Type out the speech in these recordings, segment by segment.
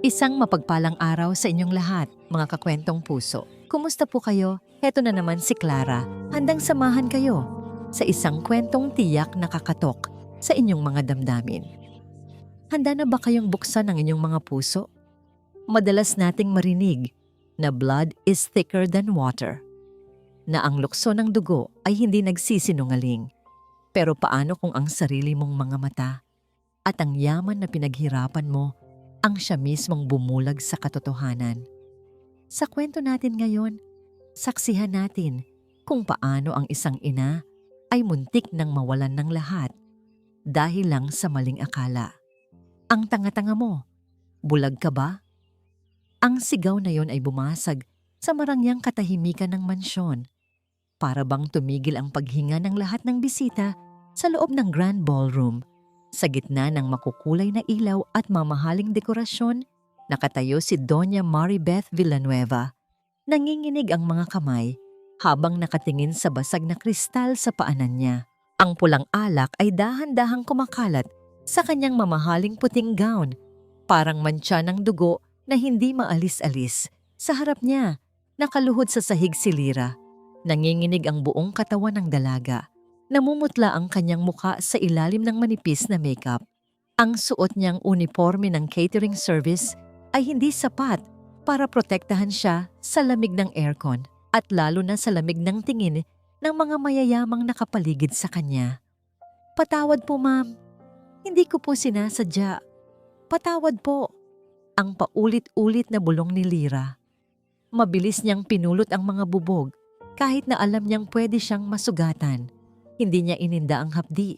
Isang mapagpalang araw sa inyong lahat, mga kakwentong puso. Kumusta po kayo? Heto na naman si Clara, handang samahan kayo sa isang kwentong tiyak na kakatok sa inyong mga damdamin. Handa na ba kayong buksan ang inyong mga puso? Madalas nating marinig na blood is thicker than water, na ang lukso ng dugo ay hindi nagsisinungaling. Pero paano kung ang sarili mong mga mata at ang yaman na pinaghirapan mo ang siya mismong bumulag sa katotohanan? Sa kwento natin ngayon, saksihan natin kung paano ang isang ina ay muntik nang mawalan ng lahat dahil lang sa maling akala. Ang tanga-tanga mo, bulag ka ba? Ang sigaw na yon ay bumasag sa marangyang katahimikan ng mansyon. Para bang tumigil ang paghinga ng lahat ng bisita sa loob ng grand ballroom. Sa gitna ng makukulay na ilaw at mamahaling dekorasyon, nakatayo si Doña Maribeth Villanueva. Nanginginig ang mga kamay habang nakatingin sa basag na kristal sa paanan niya. Ang pulang alak ay dahan-dahang kumakalat sa kanyang mamahaling puting gown, parang mantsa ng dugo na hindi maalis-alis. Sa harap niya, nakaluhod sa sahig si Lyra. Nanginginig ang buong katawan ng dalaga. Namumutla ang kanyang muka sa ilalim ng manipis na makeup. Ang suot niyang uniforme ng catering service ay hindi sapat para protektahan siya sa lamig ng aircon at lalo na sa lamig ng tingin ng mga mayayamang nakapaligid sa kanya. "Patawad po, ma'am. Hindi ko po sinasadya. Patawad po." Ang paulit-ulit na bulong ni Lyra. Mabilis niyang pinulot ang mga bubog kahit na alam niyang pwede siyang masugatan. Hindi niya ininda ang hapdi.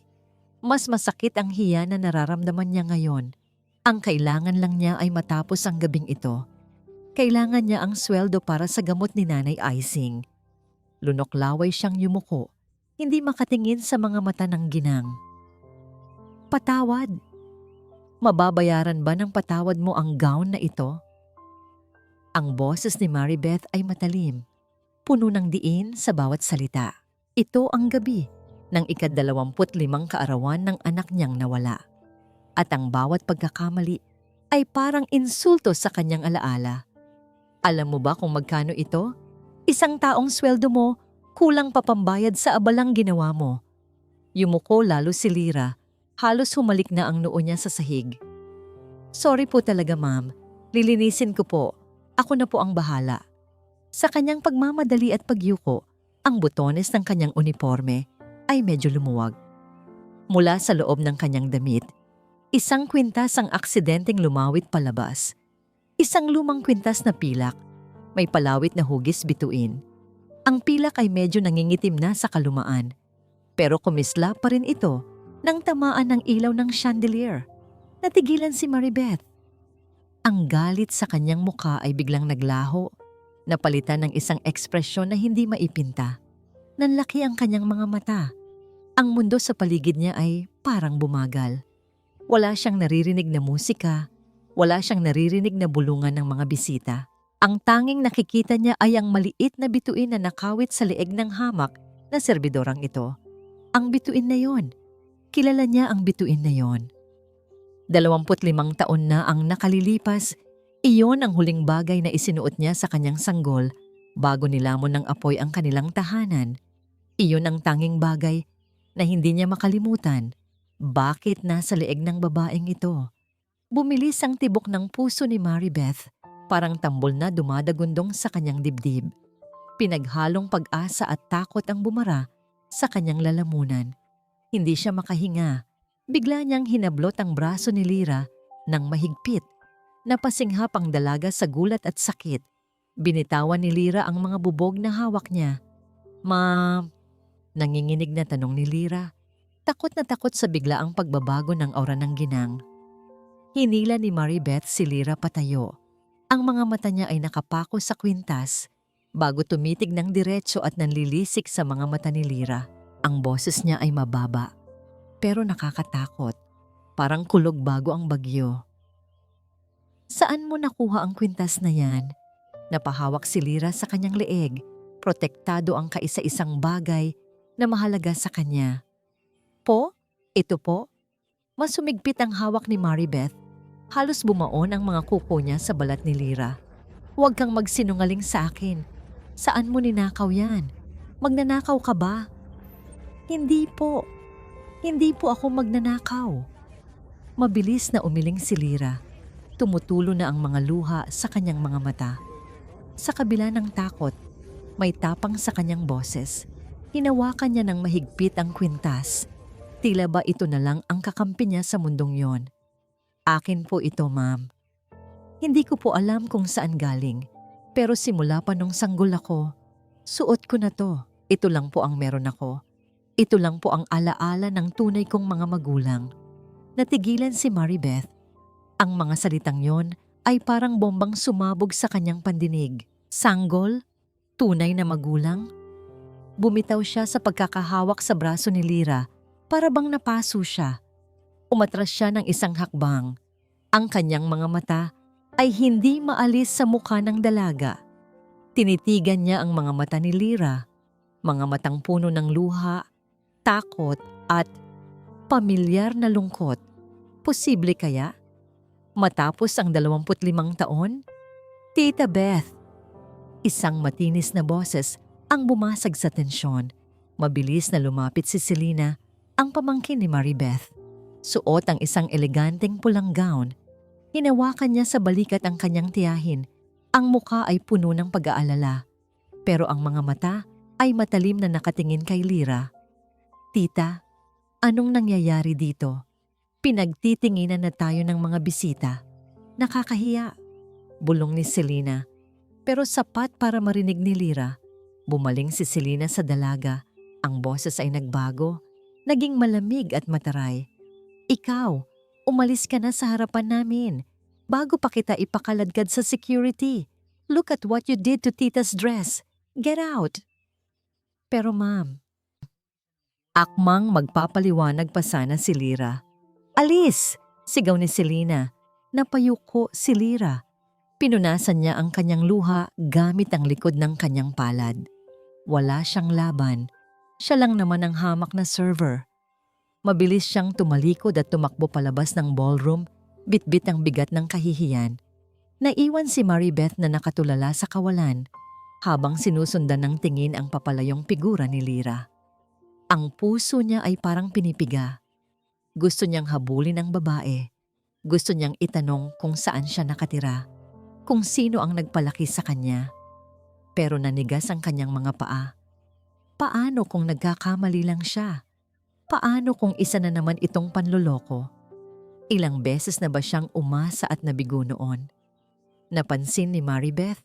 Mas masakit ang hiya na nararamdaman niya ngayon. Ang kailangan lang niya ay matapos ang gabing ito. Kailangan niya ang sweldo para sa gamot ni Nanay Icing. Lunok-laway siyang yumuko, hindi makatingin sa mga mata ng ginang. "Patawad. Mababayaran ba ng patawad mo ang gown na ito?" Ang boses ni Maribeth ay matalim, puno ng diin sa bawat salita. Ito ang gabi ng ika-25 kaarawan ng anak niyang nawala. At ang bawat pagkakamali ay parang insulto sa kanyang alaala. Alam mo ba kung magkano ito? Isang taong sweldo mo, kulang pa pambayad sa abalang ginawa mo. Yumuko lalo si Lyra, halos humalik na ang noo niya sa sahig. "Sorry po talaga, ma'am. Lilinisin ko po. Ako na po ang bahala." Sa kanyang pagmamadali at pagyuko, ang butones ng kanyang uniforme ay medyo lumuwag. Mula sa loob ng kanyang damit, isang kwintas ang aksidenteng lumawit palabas. Isang lumang kwintas na pilak, may palawit na hugis bituin. Ang pilak ay medyo nangingitim na sa kalumaan, pero kumisla pa rin ito nang tamaan ng ilaw ng chandelier. Natigilan si Maribeth. Ang galit sa kanyang muka ay biglang naglaho, napalitan ng isang ekspresyon na hindi maipinta. Nanlaki ang kanyang mga mata. Ang mundo sa paligid niya ay parang bumagal. Wala siyang naririnig na musika, wala siyang naririnig na bulungan ng mga bisita. Ang tanging nakikita niya ay ang maliit na bituin na nakawit sa leeg ng hamak na serbidorang ito. Ang bituin na yon. Kilala niya ang bituin na yon. 25 taon na ang nakalilipas, iyon ang huling bagay na isinuot niya sa kanyang sanggol bago nilamon ng apoy ang kanilang tahanan. Iyon ang tanging bagay na hindi niya makalimutan. Bakit nasa leeg ng babaeng ito? Bumilis ang tibok ng puso ni Maribeth, parang tambol na dumadagundong sa kanyang dibdib. Pinaghalong pag-asa at takot ang bumara sa kanyang lalamunan. Hindi siya makahinga. Bigla niyang hinablot ang braso ni Lyra ng mahigpit. Napasinghap ang dalaga sa gulat at sakit. Binitawan ni Lyra ang mga bubog na hawak niya. "Ma'am?" Nanginginig na tanong ni Lyra. Takot na takot sa biglaang pagbabago ng aura ng ginang. Hinila ni Maribeth si Lyra patayo. Ang mga mata niya ay nakapako sa kwintas bago tumitig ng diretso at nanlilisik sa mga mata ni Lyra. Ang boses niya ay mababa, pero nakakatakot. Parang kulog bago ang bagyo. "Saan mo nakuha ang kwintas na yan?" Napahawak si Lyra sa kanyang leeg. Protektado ang kaisa-isang bagay na mahalaga sa kanya. "Po? Ito po?" Mas sumigpit ang hawak ni Maribeth. Halos bumaon ang mga kuko niya sa balat ni Lyra. Huwag kang magsinungaling sa akin. Saan mo ninakaw yan? Magnanakaw ka ba? Hindi po. Hindi po ako magnanakaw. Mabilis na umiling si Lyra. Tumutulo na ang mga luha sa kanyang mga mata. Sa kabila ng takot, may tapang sa kanyang boses. Hinawakan niya ng mahigpit ang kwintas. Tila ba ito na lang ang kakampi niya sa mundong yon. Akin po ito, ma'am. Hindi ko po alam kung saan galing. Pero simula pa nung sanggol ako, suot ko na to. Ito lang po ang meron ako. Ito lang po ang alaala ng tunay kong mga magulang. Natigilan si Maribeth. Ang mga salitang yon ay parang bombang sumabog sa kanyang pandinig. Sanggol? Tunay na magulang? Bumitaw siya sa pagkakahawak sa braso ni Lyra para bang napaso siya. Umatras siya ng isang hakbang. Ang kanyang mga mata ay hindi maalis sa mukha ng dalaga. Tinitigan niya ang mga mata ni Lyra, mga matang puno ng luha, takot at pamilyar na lungkot. Posible kaya? Matapos ang 25 taon? Tita Beth. Isang matinis na boses ang bumasag sa tensyon. Mabilis na lumapit si Selena, ang pamangkin ni Maribeth. Suot ang isang eleganteng pulang gown. Hinawakan niya sa balikat ang kanyang tiyahin. Ang muka ay puno ng pag-aalala. Pero ang mga mata ay matalim na nakatingin kay Lyra. Tita, anong nangyayari dito? Pinagtitinginan na tayo ng mga bisita. Nakakahiya. Bulong ni Selena. Pero sapat para marinig ni Lyra. Bumaling si Selena sa dalaga. Ang boses ay nagbago. Naging malamig at mataray. Ikaw, umalis ka na sa harapan namin. Bago pa kita ipakaladkad sa security. Look at what you did to Tita's dress. Get out. Pero ma'am. Akmang magpapaliwanag pa sana si Lyra. Alis! Sigaw ni Selena. Napayuko si Lyra. Pinunasan niya ang kanyang luha gamit ang likod ng kanyang palad. Wala siyang laban. Siya lang naman ang hamak na server. Mabilis siyang tumalikod at tumakbo palabas ng ballroom, bitbit ang bigat ng kahihiyan. Naiwan si Maribeth na nakatulala sa kawalan habang sinusundan ng tingin ang papalayong figura ni Lyra. Ang puso niya ay parang pinipiga. Gusto niyang habulin ang babae. Gusto niyang itanong kung saan siya nakatira, kung sino ang nagpalaki sa kanya. Pero nanigas ang kanyang mga paa. Paano kung nagkakamali lang siya? Paano kung isa na naman itong panloloko? Ilang beses na ba siyang umasa at nabigo noon? Napansin ni Maribeth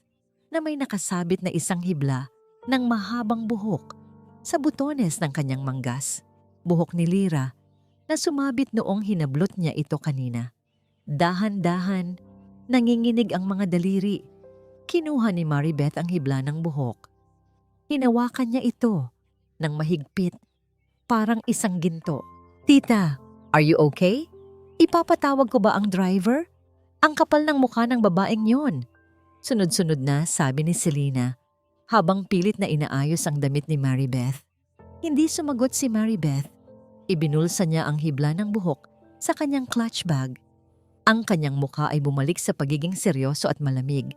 na may nakasabit na isang hibla ng mahabang buhok sa butones ng kanyang manggas. Buhok ni Lyra na sumabit noong hinablot niya ito kanina. Dahan-dahan, nanginginig ang mga daliri. Kinuha ni Maribeth ang hibla ng buhok. Hinawakan niya ito ng mahigpit, parang isang ginto. Tita, are you okay? Ipapatawag ko ba ang driver? Ang kapal ng mukha ng babaeng yon. Sunod-sunod na sabi ni Selena habang pilit na inaayos ang damit ni Maribeth. Hindi sumagot si Maribeth. Ibinulsa niya ang hibla ng buhok sa kanyang clutch bag. Ang kanyang mukha ay bumalik sa pagiging seryoso at malamig.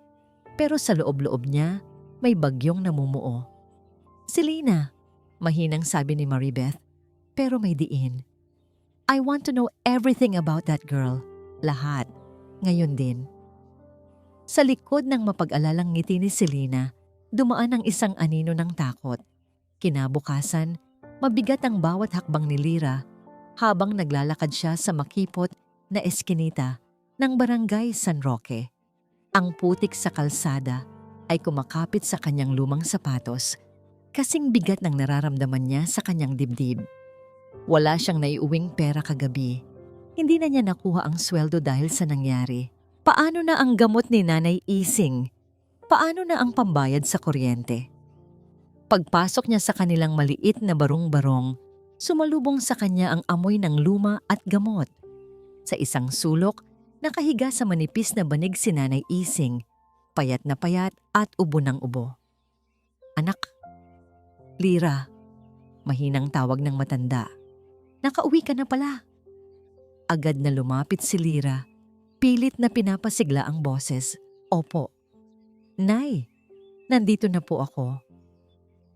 Pero sa loob-loob niya, may bagyong namumuo. Selena, mahinang sabi ni Maribeth, pero may diin. I want to know everything about that girl. Lahat. Ngayon din. Sa likod ng mapag-alalang ngiti ni Selena, dumaan ang isang anino ng takot. Kinabukasan, mabigat ang bawat hakbang ni Lyra habang naglalakad siya sa makipot na eskinita ng barangay San Roque. Ang putik sa kalsada ay kumakapit sa kanyang lumang sapatos, kasing bigat ng nararamdaman niya sa kanyang dibdib. Wala siyang naiuwing pera kagabi. Hindi na niya nakuha ang sweldo dahil sa nangyari. Paano na ang gamot ni Nanay Ising? Paano na ang pambayad sa kuryente? Pagpasok niya sa kanilang maliit na barong-barong, sumalubong sa kanya ang amoy ng luma at gamot. Sa isang sulok, nakahiga sa manipis na banig si Nanay Ising, payat na payat at ubo ng ubo. Anak, Lyra, mahinang tawag ng matanda. Nakauwi ka na pala. Agad na lumapit si Lyra. Pilit na pinapasigla ang boses. Opo. Nay, nandito na po ako.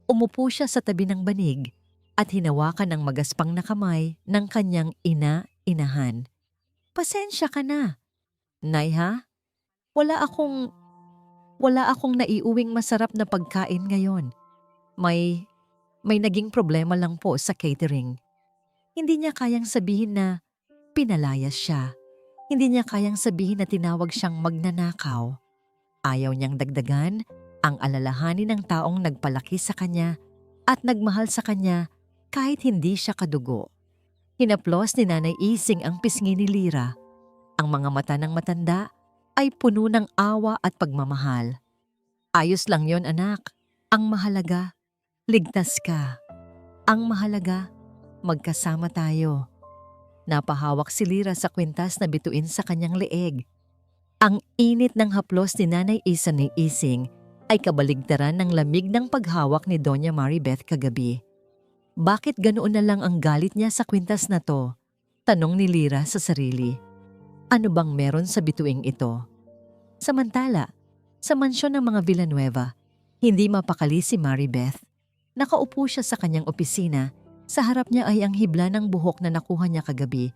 Umupo siya sa tabi ng banig at hinawakan ng magaspang na kamay ng kanyang inahan. Pasensya ka na. Nay ha? Wala akong naiuwing masarap na pagkain ngayon. May naging problema lang po sa catering. Hindi niya kayang sabihin na pinalayas siya. Hindi niya kayang sabihin na tinawag siyang magnanakaw. Ayaw niyang dagdagan ang alalahanin ng taong nagpalaki sa kanya at nagmahal sa kanya kahit hindi siya kadugo. Hinaplos ni Nanay Ising ang pisngi ni Lyra. Ang mga mata ng matanda ay puno ng awa at pagmamahal. Ayos lang yon anak. Ang mahalaga, ligtas ka. Ang mahalaga, magkasama tayo. Napahawak si Lyra sa kwintas na bituin sa kanyang leeg. Ang init ng haplos ni Nanay Ising ay kabaligtaran ng lamig ng paghawak ni Doña Maribeth kagabi. Bakit ganoon na lang ang galit niya sa kwintas na to? Tanong ni Lyra sa sarili. Ano bang meron sa bituing ito? Samantala, sa mansyon ng mga Villanueva, hindi mapakali si Maribeth. Nakaupo siya sa kanyang opisina. Sa harap niya ay ang hibla ng buhok na nakuha niya kagabi.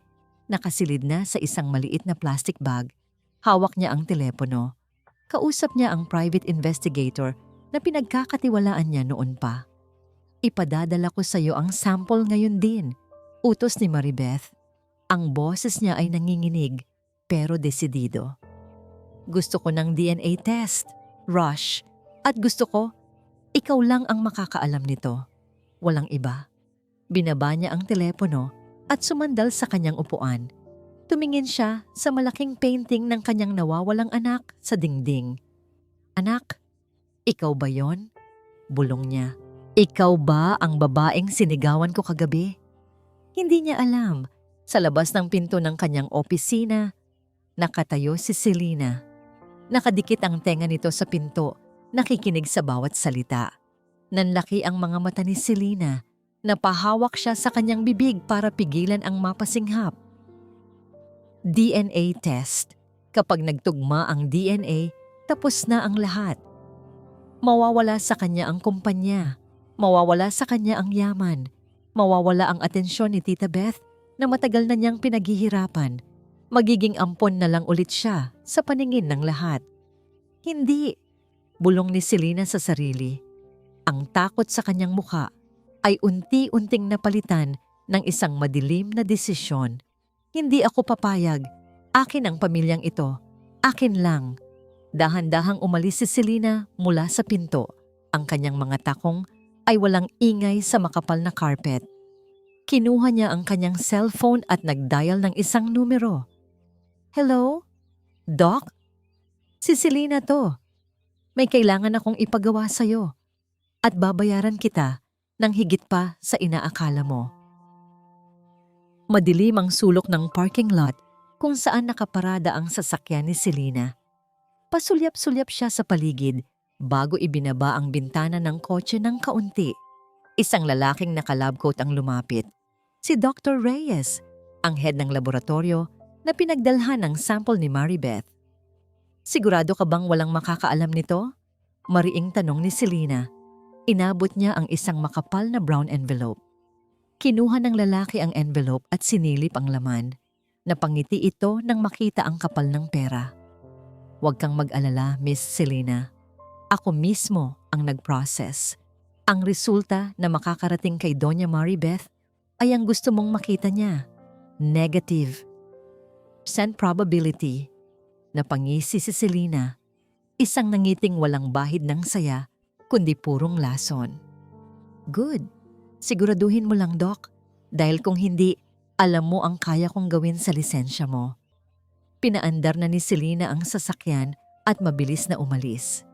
Nakasilid na sa isang maliit na plastic bag. Hawak niya ang telepono. Kausap niya ang private investigator na pinagkakatiwalaan niya noon pa. Ipadadala ko sa iyo ang sample ngayon din, utos ni Maribeth. Ang boses niya ay nanginginig pero desidido. Gusto ko ng DNA test, Rush, at gusto ko, ikaw lang ang makakaalam nito. Walang iba. Binaba niya ang telepono at sumandal sa kanyang upuan. Tumingin siya sa malaking painting ng kanyang nawawalang anak sa dingding. Anak, ikaw ba yon? Bulong niya. Ikaw ba ang babaeng sinigawan ko kagabi? Hindi niya alam. Sa labas ng pinto ng kanyang opisina, nakatayo si Selena. Nakadikit ang tenga nito sa pinto, nakikinig sa bawat salita. Nanlaki ang mga mata ni Selena. Napahawak siya sa kanyang bibig para pigilan ang mapasinghap. DNA test. Kapag nagtugma ang DNA, tapos na ang lahat. Mawawala sa kanya ang kumpanya. Mawawala sa kanya ang yaman. Mawawala ang atensyon ni Tita Beth na matagal na niyang pinaghihirapan. Magiging ampon na lang ulit siya sa paningin ng lahat. Hindi, bulong ni Selena sa sarili. Ang takot sa kanyang mukha ay unti-unting napalitan ng isang madilim na desisyon. Hindi ako papayag. Akin ang pamilyang ito. Akin lang. Dahan-dahang umalis si Selena mula sa pinto. Ang kanyang mga takong ay walang ingay sa makapal na carpet. Kinuha niya ang kanyang cellphone at nag-dial ng isang numero. Hello? Doc? Si Selena to. May kailangan akong ipagawa sa'yo. At babayaran kita ng higit pa sa inaakala mo. Madilim ang sulok ng parking lot kung saan nakaparada ang sasakyan ni Selena. Pasulyap-sulyap siya sa paligid bago ibinaba ang bintana ng kotse ng kaunti. Isang lalaking naka-lab coat ang lumapit. Si Dr. Reyes, ang head ng laboratorio na pinagdalhan ng sample ni Maribeth. Sigurado ka bang walang makakaalam nito? Mariing tanong ni Selena. Inabot niya ang isang makapal na brown envelope. Kinuha ng lalaki ang envelope at sinilip ang laman. Napangiti ito nang makita ang kapal ng pera. Huwag kang mag-alala, Miss Selena. Ako mismo ang nag-process. Ang resulta na makakarating kay Doña Maribeth ay ang gusto mong makita niya. Negative. Percent probability. Napangisi si Selena. Isang nangiting walang bahid ng saya, kundi purong lason. Good. Siguraduhin mo lang, Doc. Dahil kung hindi, alam mo ang kaya kong gawin sa lisensya mo. Pinaandar na ni Selena ang sasakyan at mabilis na umalis.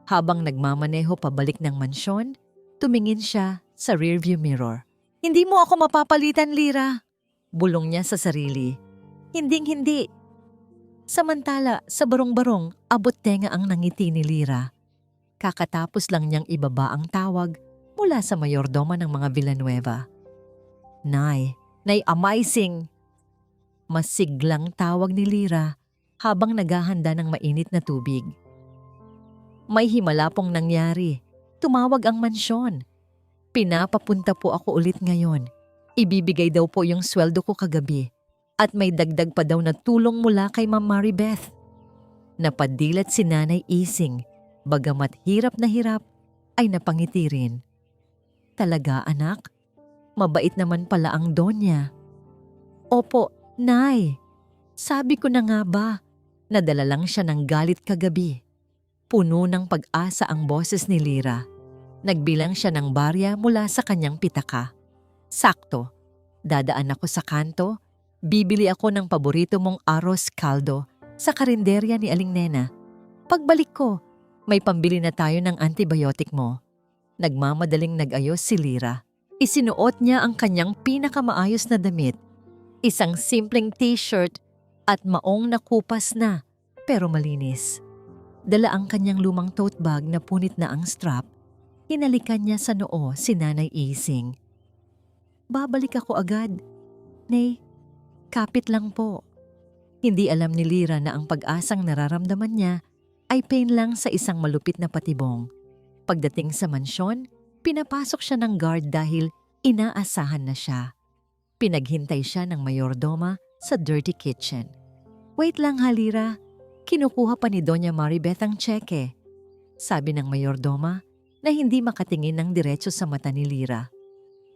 Habang nagmamaneho pabalik ng mansyon, tumingin siya sa rearview mirror. Hindi mo ako mapapalitan, Lyra. Bulong niya sa sarili. Hinding-hindi. Samantala, sa barong-barong, abot tenga ang nangiti ni Lyra. Kakatapos lang niyang ibaba ang tawag mula sa mayordoma ng mga Villanueva. Nay amazing! Masiglang tawag ni Lyra habang naghahanda ng mainit na tubig. May himala pong nangyari. Tumawag ang mansyon. Pinapapunta po ako ulit ngayon. Ibibigay daw po yung sweldo ko kagabi. At may dagdag pa daw na tulong mula kay Ma'am Maribeth. Napadilat si Nanay Ising. Bagamat hirap na hirap, ay napangiti rin. Talaga anak? Mabait naman pala ang Donya. Opo, Nay. Sabi ko na nga ba, nadala lang siya ng galit kagabi. Puno ng pag-asa ang boses ni Lira. Nagbilang siya ng barya mula sa kanyang pitaka. Sakto, dadaan ako sa kanto, bibili ako ng paborito mong arroz caldo sa karinderya ni Aling Nena. Pagbalik ko, may pambili na tayo ng antibiotic mo. Nagmamadaling nag-ayos si Lira. Isinuot niya ang kanyang pinakamaayos na damit. Isang simpleng t-shirt at maong nakupas na pero malinis. Dala ang kanyang lumang tote bag na punit na ang strap. Hinalikan niya sa noo si Nanay Ising. Babalik ako agad. Nay, kapit lang po. Hindi alam ni Lira na ang pag-asang nararamdaman niya ay pain lang sa isang malupit na patibong. Pagdating sa mansyon, pinapasok siya ng guard dahil inaasahan na siya. Pinaghintay siya ng mayordoma sa dirty kitchen. Wait lang ha, Lira. Kinukuha pa ni Doña Maribeth ang tseke. Sabi ng mayordoma na hindi makatingin ng diretso sa mata ni Lira.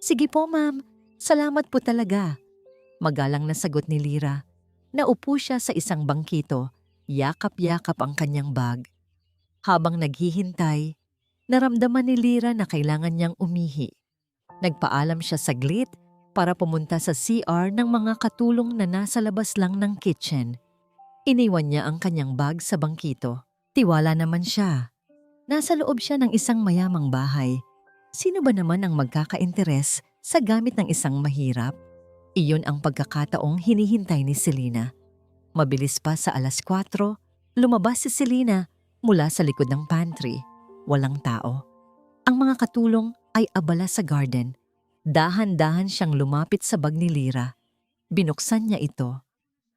Sige po ma'am, salamat po talaga. Magalang na sagot ni Lira. Naupo siya sa isang bangkito, yakap-yakap ang kanyang bag. Habang naghihintay, naramdaman ni Lira na kailangan niyang umihi. Nagpaalam siya saglit para pumunta sa CR ng mga katulong na nasa labas lang ng kitchen. Iniwan niya ang kanyang bag sa bangkito. Tiwala naman siya. Nasa loob siya ng isang mayamang bahay. Sino ba naman ang magkaka-interes sa gamit ng isang mahirap? Iyon ang pagkakataong hinihintay ni Selena. Mabilis pa sa 4:00, lumabas si Selena mula sa likod ng pantry. Walang tao. Ang mga katulong ay abala sa garden. Dahan-dahan siyang lumapit sa bag ni Lira. Binuksan niya ito.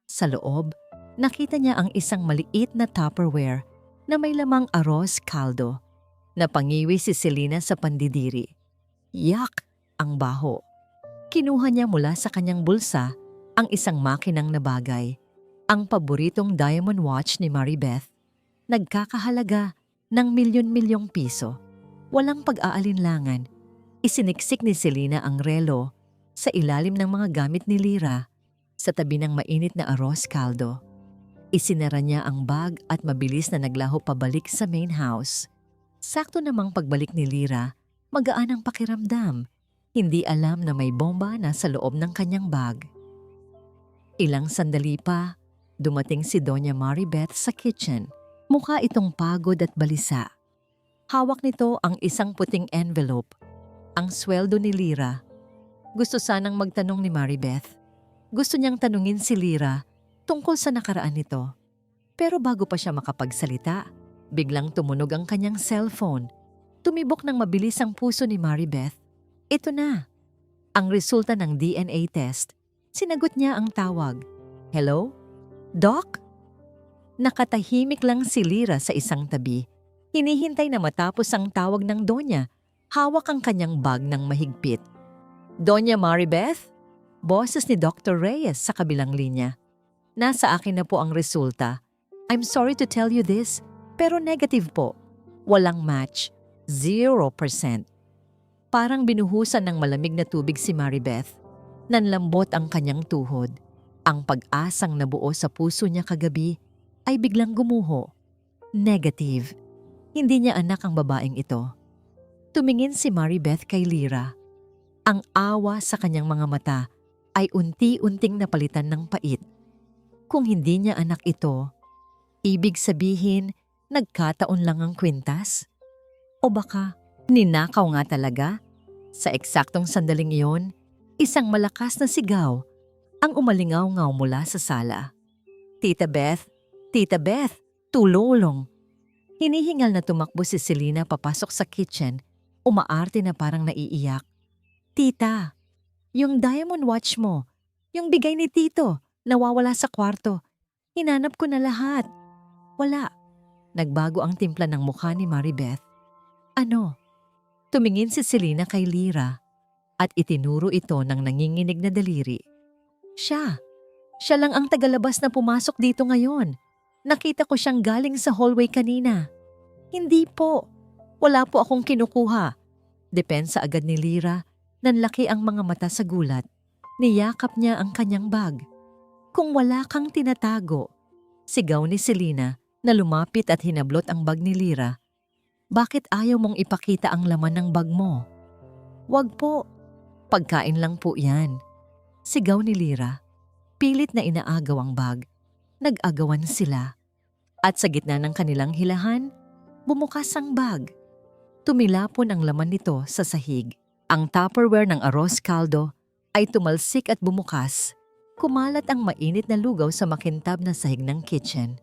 Sa loob, nakita niya ang isang maliit na Tupperware na may lamang arroz caldo. Napangiwi si Selena sa pandidiri. Yak! Ang baho. Kinuha niya mula sa kanyang bulsa ang isang makinang na bagay. Ang paboritong diamond watch ni Maribeth. Nagkakahalaga ng milyon-milyong piso. Walang pag-aalinlangan. Isiniksik ni Selena ang relo sa ilalim ng mga gamit ni Lira sa tabi ng mainit na arroz caldo. Isinara niya ang bag at mabilis na naglaho pabalik sa main house. Sakto namang pagbalik ni Lira, magaan ang pakiramdam. Hindi alam na may bomba na sa loob ng kanyang bag. Ilang sandali pa, dumating si Doña Maribeth sa kitchen. Mukha itong pagod at balisa. Hawak nito ang isang puting envelope. Ang sweldo ni Lira. Gusto sanang magtanong ni Maribeth. Gusto niyang tanungin si Lira tungkol sa nakaraan nito. Pero bago pa siya makapagsalita, biglang tumunog ang kanyang cellphone. Tumibok ng mabilis ang puso ni Maribeth. Ito na. Ang resulta ng DNA test. Sinagot niya ang tawag. Hello? Doc? Nakatahimik lang si Lira sa isang tabi. Hinihintay na matapos ang tawag ng Donya. Hawak ang kanyang bag ng mahigpit. Doña Maribeth? Boses ni Dr. Reyes sa kabilang linya. Nasa akin na po ang resulta. I'm sorry to tell you this, pero negative po. Walang match. 0%. Parang binuhusan ng malamig na tubig si Maribeth. Nanlambot ang kanyang tuhod. Ang pag-asang nabuo sa puso niya kagabi ay biglang gumuho. Negative. Hindi niya anak ang babaeng ito. Tumingin si Maribeth kay Lira. Ang awa sa kanyang mga mata ay unti-unting napalitan ng pait. Kung hindi niya anak ito, ibig sabihin nagkataon lang ang kwintas? O baka ninakaw nga talaga? Sa eksaktong sandaling iyon, isang malakas na sigaw ang umalingaw-ngaw mula sa sala. Tita Beth, tulong! Hinihingal na tumakbo si Selena papasok sa kitchen, umaarte na parang naiiyak. Tita, yung diamond watch mo, yung bigay ni Tito, nawawala sa kwarto. Hinanap ko na lahat. Wala. Nagbago ang timpla ng mukha ni Maribeth. Ano? Tumingin si Selena kay Lyra at itinuro ito ng nanginginig na daliri. Siya. Siya lang ang tagalabas na pumasok dito ngayon. Nakita ko siyang galing sa hallway kanina. Hindi po. Wala po akong kinukuha. Depensa agad ni Lyra. Nanlaki ang mga mata sa gulat. Niyakap niya ang kanyang bag. Kung wala kang tinatago, sigaw ni Selena na lumapit at hinablot ang bag ni Lyra. Bakit ayaw mong ipakita ang laman ng bag mo? Wag po. Pagkain lang po yan. Sigaw ni Lyra. Pilit na inaagaw ang bag. Nag-agawan sila. At sa gitna ng kanilang hilahan, bumukas ang bag. Tumilapon ang laman nito sa sahig. Ang Tupperware ng arroz caldo ay tumalsik at bumukas. Kumalat ang mainit na lugaw sa makintab na sahig ng kitchen.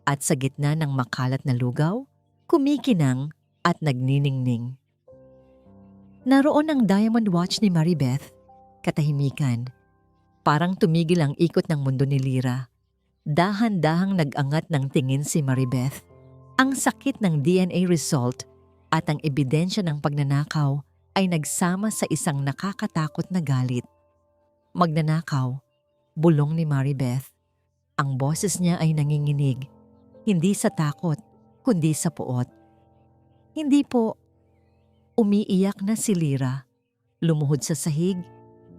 At sa gitna ng makalat na lugaw, kumikinang at nagniningning. Naroon ang diamond watch ni Maribeth. Katahimikan. Parang tumigil ang ikot ng mundo ni Lyra. Dahan-dahang nag-angat ng tingin si Maribeth. Ang sakit ng DNA result at ang ebidensya ng pagnanakaw ay nagsama sa isang nakakatakot na galit. Magnanakaw, bulong ni Maribeth. Ang boses niya ay nanginginig, hindi sa takot, kundi sa puot. Hindi po. Umiiyak na si Lyra. Lumuhod sa sahig,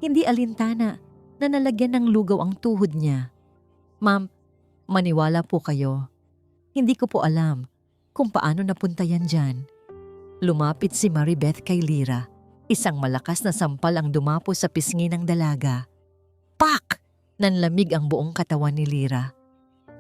hindi alintana na nalagyan ng lugaw ang tuhod niya. Ma'am, maniwala po kayo. Hindi ko po alam kung paano napunta yan dyan. Lumapit si Maribeth kay Lyra. Isang malakas na sampal ang dumapo sa pisngi ng dalaga. Pak! Nanlamig ang buong katawan ni Lyra.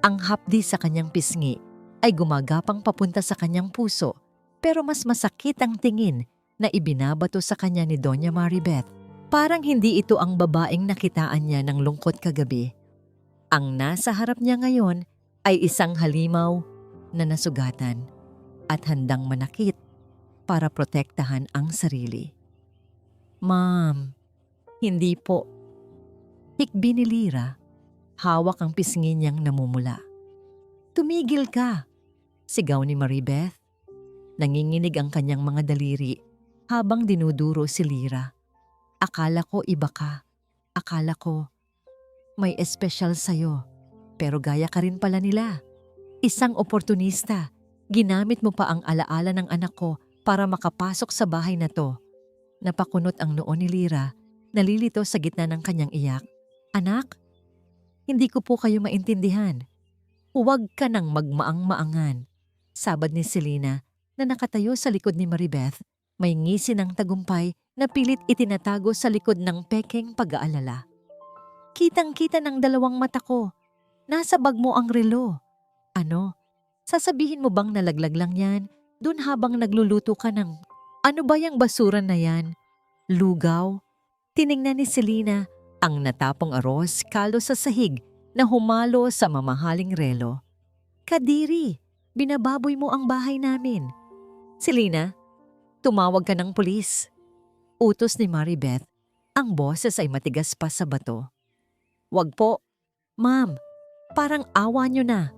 Ang hapdi sa kanyang pisngi ay gumagapang papunta sa kanyang puso, pero mas masakit ang tingin na ibinabato sa kanya ni Doña Maribeth. Parang hindi ito ang babaeng nakitaan niya ng lungkot kagabi. Ang nasa harap niya ngayon ay isang halimaw na nasugatan at handang manakit para protektahan ang sarili. Ma'am, hindi po. Hikbi ni Lyra. Hawak ang pisngi niyang namumula. Tumigil ka! Sigaw ni Maribeth. Nanginginig ang kanyang mga daliri habang dinuduro si Lyra. Akala ko iba ka. Akala ko may espesyal sa'yo. Pero gaya ka rin pala nila. Isang oportunista. Ginamit mo pa ang alaala ng anak ko para makapasok sa bahay na to. Napakunot ang noo ni Lyra. Nalilito sa gitna ng kanyang iyak. Anak, hindi ko po kayo maintindihan. Huwag ka nang magmaang-maangan. Sabad ni Selena na nakatayo sa likod ni Maribeth, may ngisi ng tagumpay na pilit itinatago sa likod ng pekeng pag-aalala. Kitang-kita ng dalawang mata ko. Nasa bag mo ang relo. Ano? Sasabihin mo bang nalaglag lang yan dun habang nagluluto ka ng... Ano ba yung basura na yan? Lugaw? Tiningnan ni Selena ang natapong arroz caldo sa sahig na humalo sa mamahaling relo. Kadiri, binababoy mo ang bahay namin. Selena, tumawag ka ng pulis. Utos ni Maribeth. Ang boses ay matigas pa sa bato. Wag po. Ma'am, parang awa niyo na.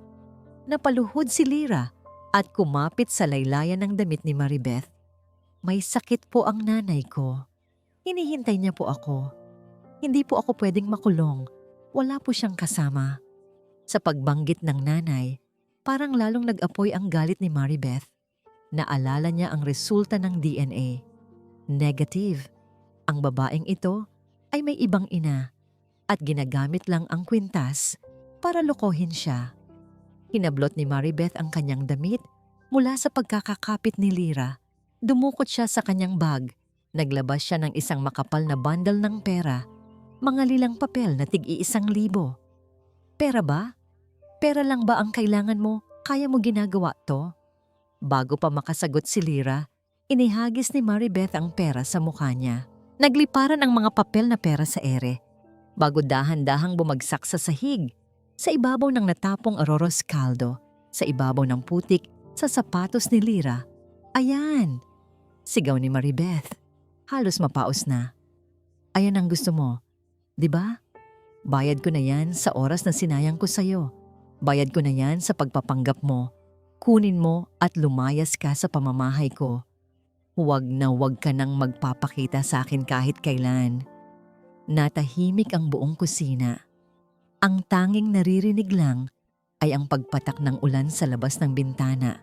Napaluhod si Lyra at kumapit sa laylayan ng damit ni Maribeth. May sakit po ang nanay ko. Hinihintay niya po ako. Hindi po ako pwedeng makulong. Wala po siyang kasama. Sa pagbanggit ng nanay, parang lalong nag-apoy ang galit ni Maribeth. Naalala niya ang resulta ng DNA. Negative. Ang babaeng ito ay may ibang ina at ginagamit lang ang kwintas para lokohin siya. Hinablot ni Maribeth ang kanyang damit mula sa pagkakakapit ni Lyra. Dumukot siya sa kanyang bag. Naglabas siya ng isang makapal na bundle ng pera. Mga lilang papel na tig-1,000. Pera ba? Pera lang ba ang kailangan mo? Kaya mo ginagawa to? Bago pa makasagot si Lyra, inihagis ni Maribeth ang pera sa mukha niya. Nagliparan ang mga papel na pera sa ere. Bago dahan-dahang bumagsak sa sahig, sa ibabaw ng natapong arroz caldo, sa ibabaw ng putik, sa sapatos ni Lyra. Ayan! Sigaw ni Maribeth. Halos mapaos na. Ayan ang gusto mo. 'Di ba? Bayad ko na yan sa oras na sinayang ko sa'yo. Bayad ko na yan sa pagpapanggap mo. Kunin mo at lumayas ka sa pamamahay ko. Huwag na huwag ka nang magpapakita sa akin kahit kailan. Natahimik ang buong kusina. Ang tanging naririnig lang ay ang pagpatak ng ulan sa labas ng bintana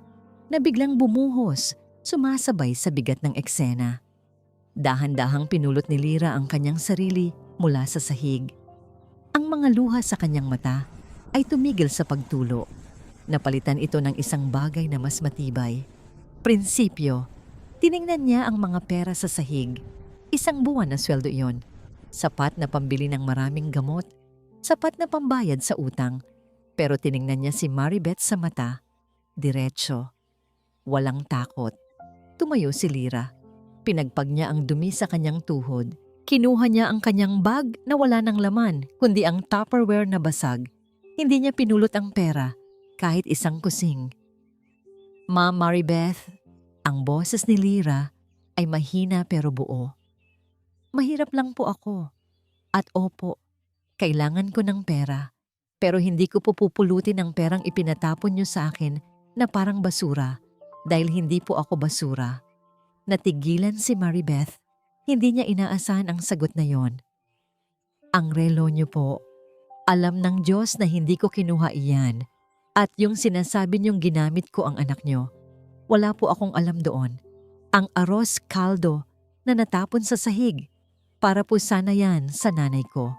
na biglang bumuhos, sumasabay sa bigat ng eksena. Dahan-dahang pinulot ni Lyra ang kanyang sarili mula sa sahig. Ang mga luha sa kanyang mata ay tumigil sa pagtulo. Napalitan ito ng isang bagay na mas matibay. Prinsipyo. Tiningnan niya ang mga pera sa sahig. Isang buwan na sweldo iyon. Sapat na pambili ng maraming gamot. Sapat na pambayad sa utang. Pero tiningnan niya si Maribeth sa mata. Diretso. Walang takot. Tumayo si Lyra. Pinagpag niya ang dumi sa kanyang tuhod. Kinuha niya ang kanyang bag na wala ng laman, kundi ang Tupperware na basag. Hindi niya pinulot ang pera, kahit isang kusing. Ma'am Maribeth, ang boses ni Lyra ay mahina pero buo. Mahirap lang po ako. At opo, kailangan ko ng pera. Pero hindi ko po pupulutin ang perang ipinatapon niyo sa akin na parang basura dahil hindi po ako basura. Natigilan si Maribeth. Hindi niya inaasahan ang sagot na yon. Ang relo niyo po. Alam ng Diyos na hindi ko kinuha iyan. At yung sinasabi niyong ginamit ko ang anak niyo. Wala po akong alam doon. Ang arroz caldo na natapon sa sahig. Para po sana yan sa nanay ko.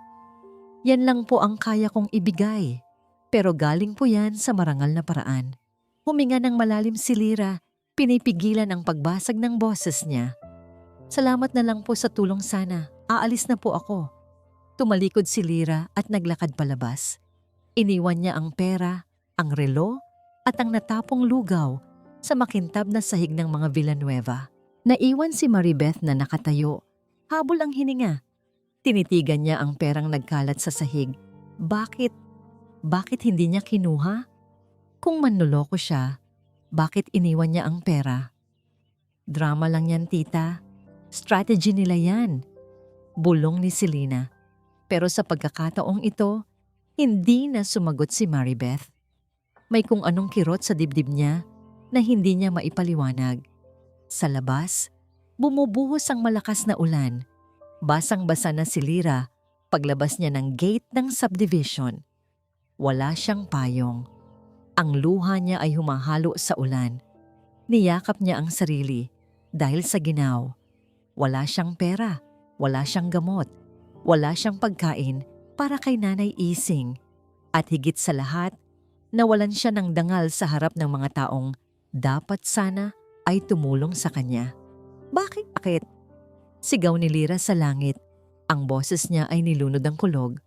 Yan lang po ang kaya kong ibigay. Pero galing po yan sa marangal na paraan. Huminga ng malalim si Lyra. Pinipigilan ang pagbasag ng boses niya. Salamat na lang po sa tulong sana. Aalis na po ako. Tumalikod si Lyra at naglakad palabas. Iniwan niya ang pera, ang relo at ang natapong lugaw sa makintab na sahig ng mga Villanueva. Naiwan si Maribeth na nakatayo. Habol ang hininga. Tinitigan niya ang perang nagkalat sa sahig. Bakit? Bakit hindi niya kinuha? Kung manloloko siya, bakit iniwan niya ang pera? Drama lang yan, tita. Strategy nila yan. Bulong ni Selena. Pero sa pagkakataong ito, hindi na sumagot si Maribeth. May kung anong kirot sa dibdib niya na hindi niya maipaliwanag. Sa labas, bumubuhos ang malakas na ulan. Basang-basa na si Lyra paglabas niya ng gate ng subdivision. Wala siyang payong. Ang luha niya ay humahalo sa ulan. Niyakap niya ang sarili dahil sa ginaw. Wala siyang pera, wala siyang gamot, wala siyang pagkain para kay Nanay Ising. At higit sa lahat, nawalan siya ng dangal sa harap ng mga taong dapat sana ay tumulong sa kanya. Bakit? Sigaw ni Lyra sa langit. Ang boses niya ay nilunod ang kulog.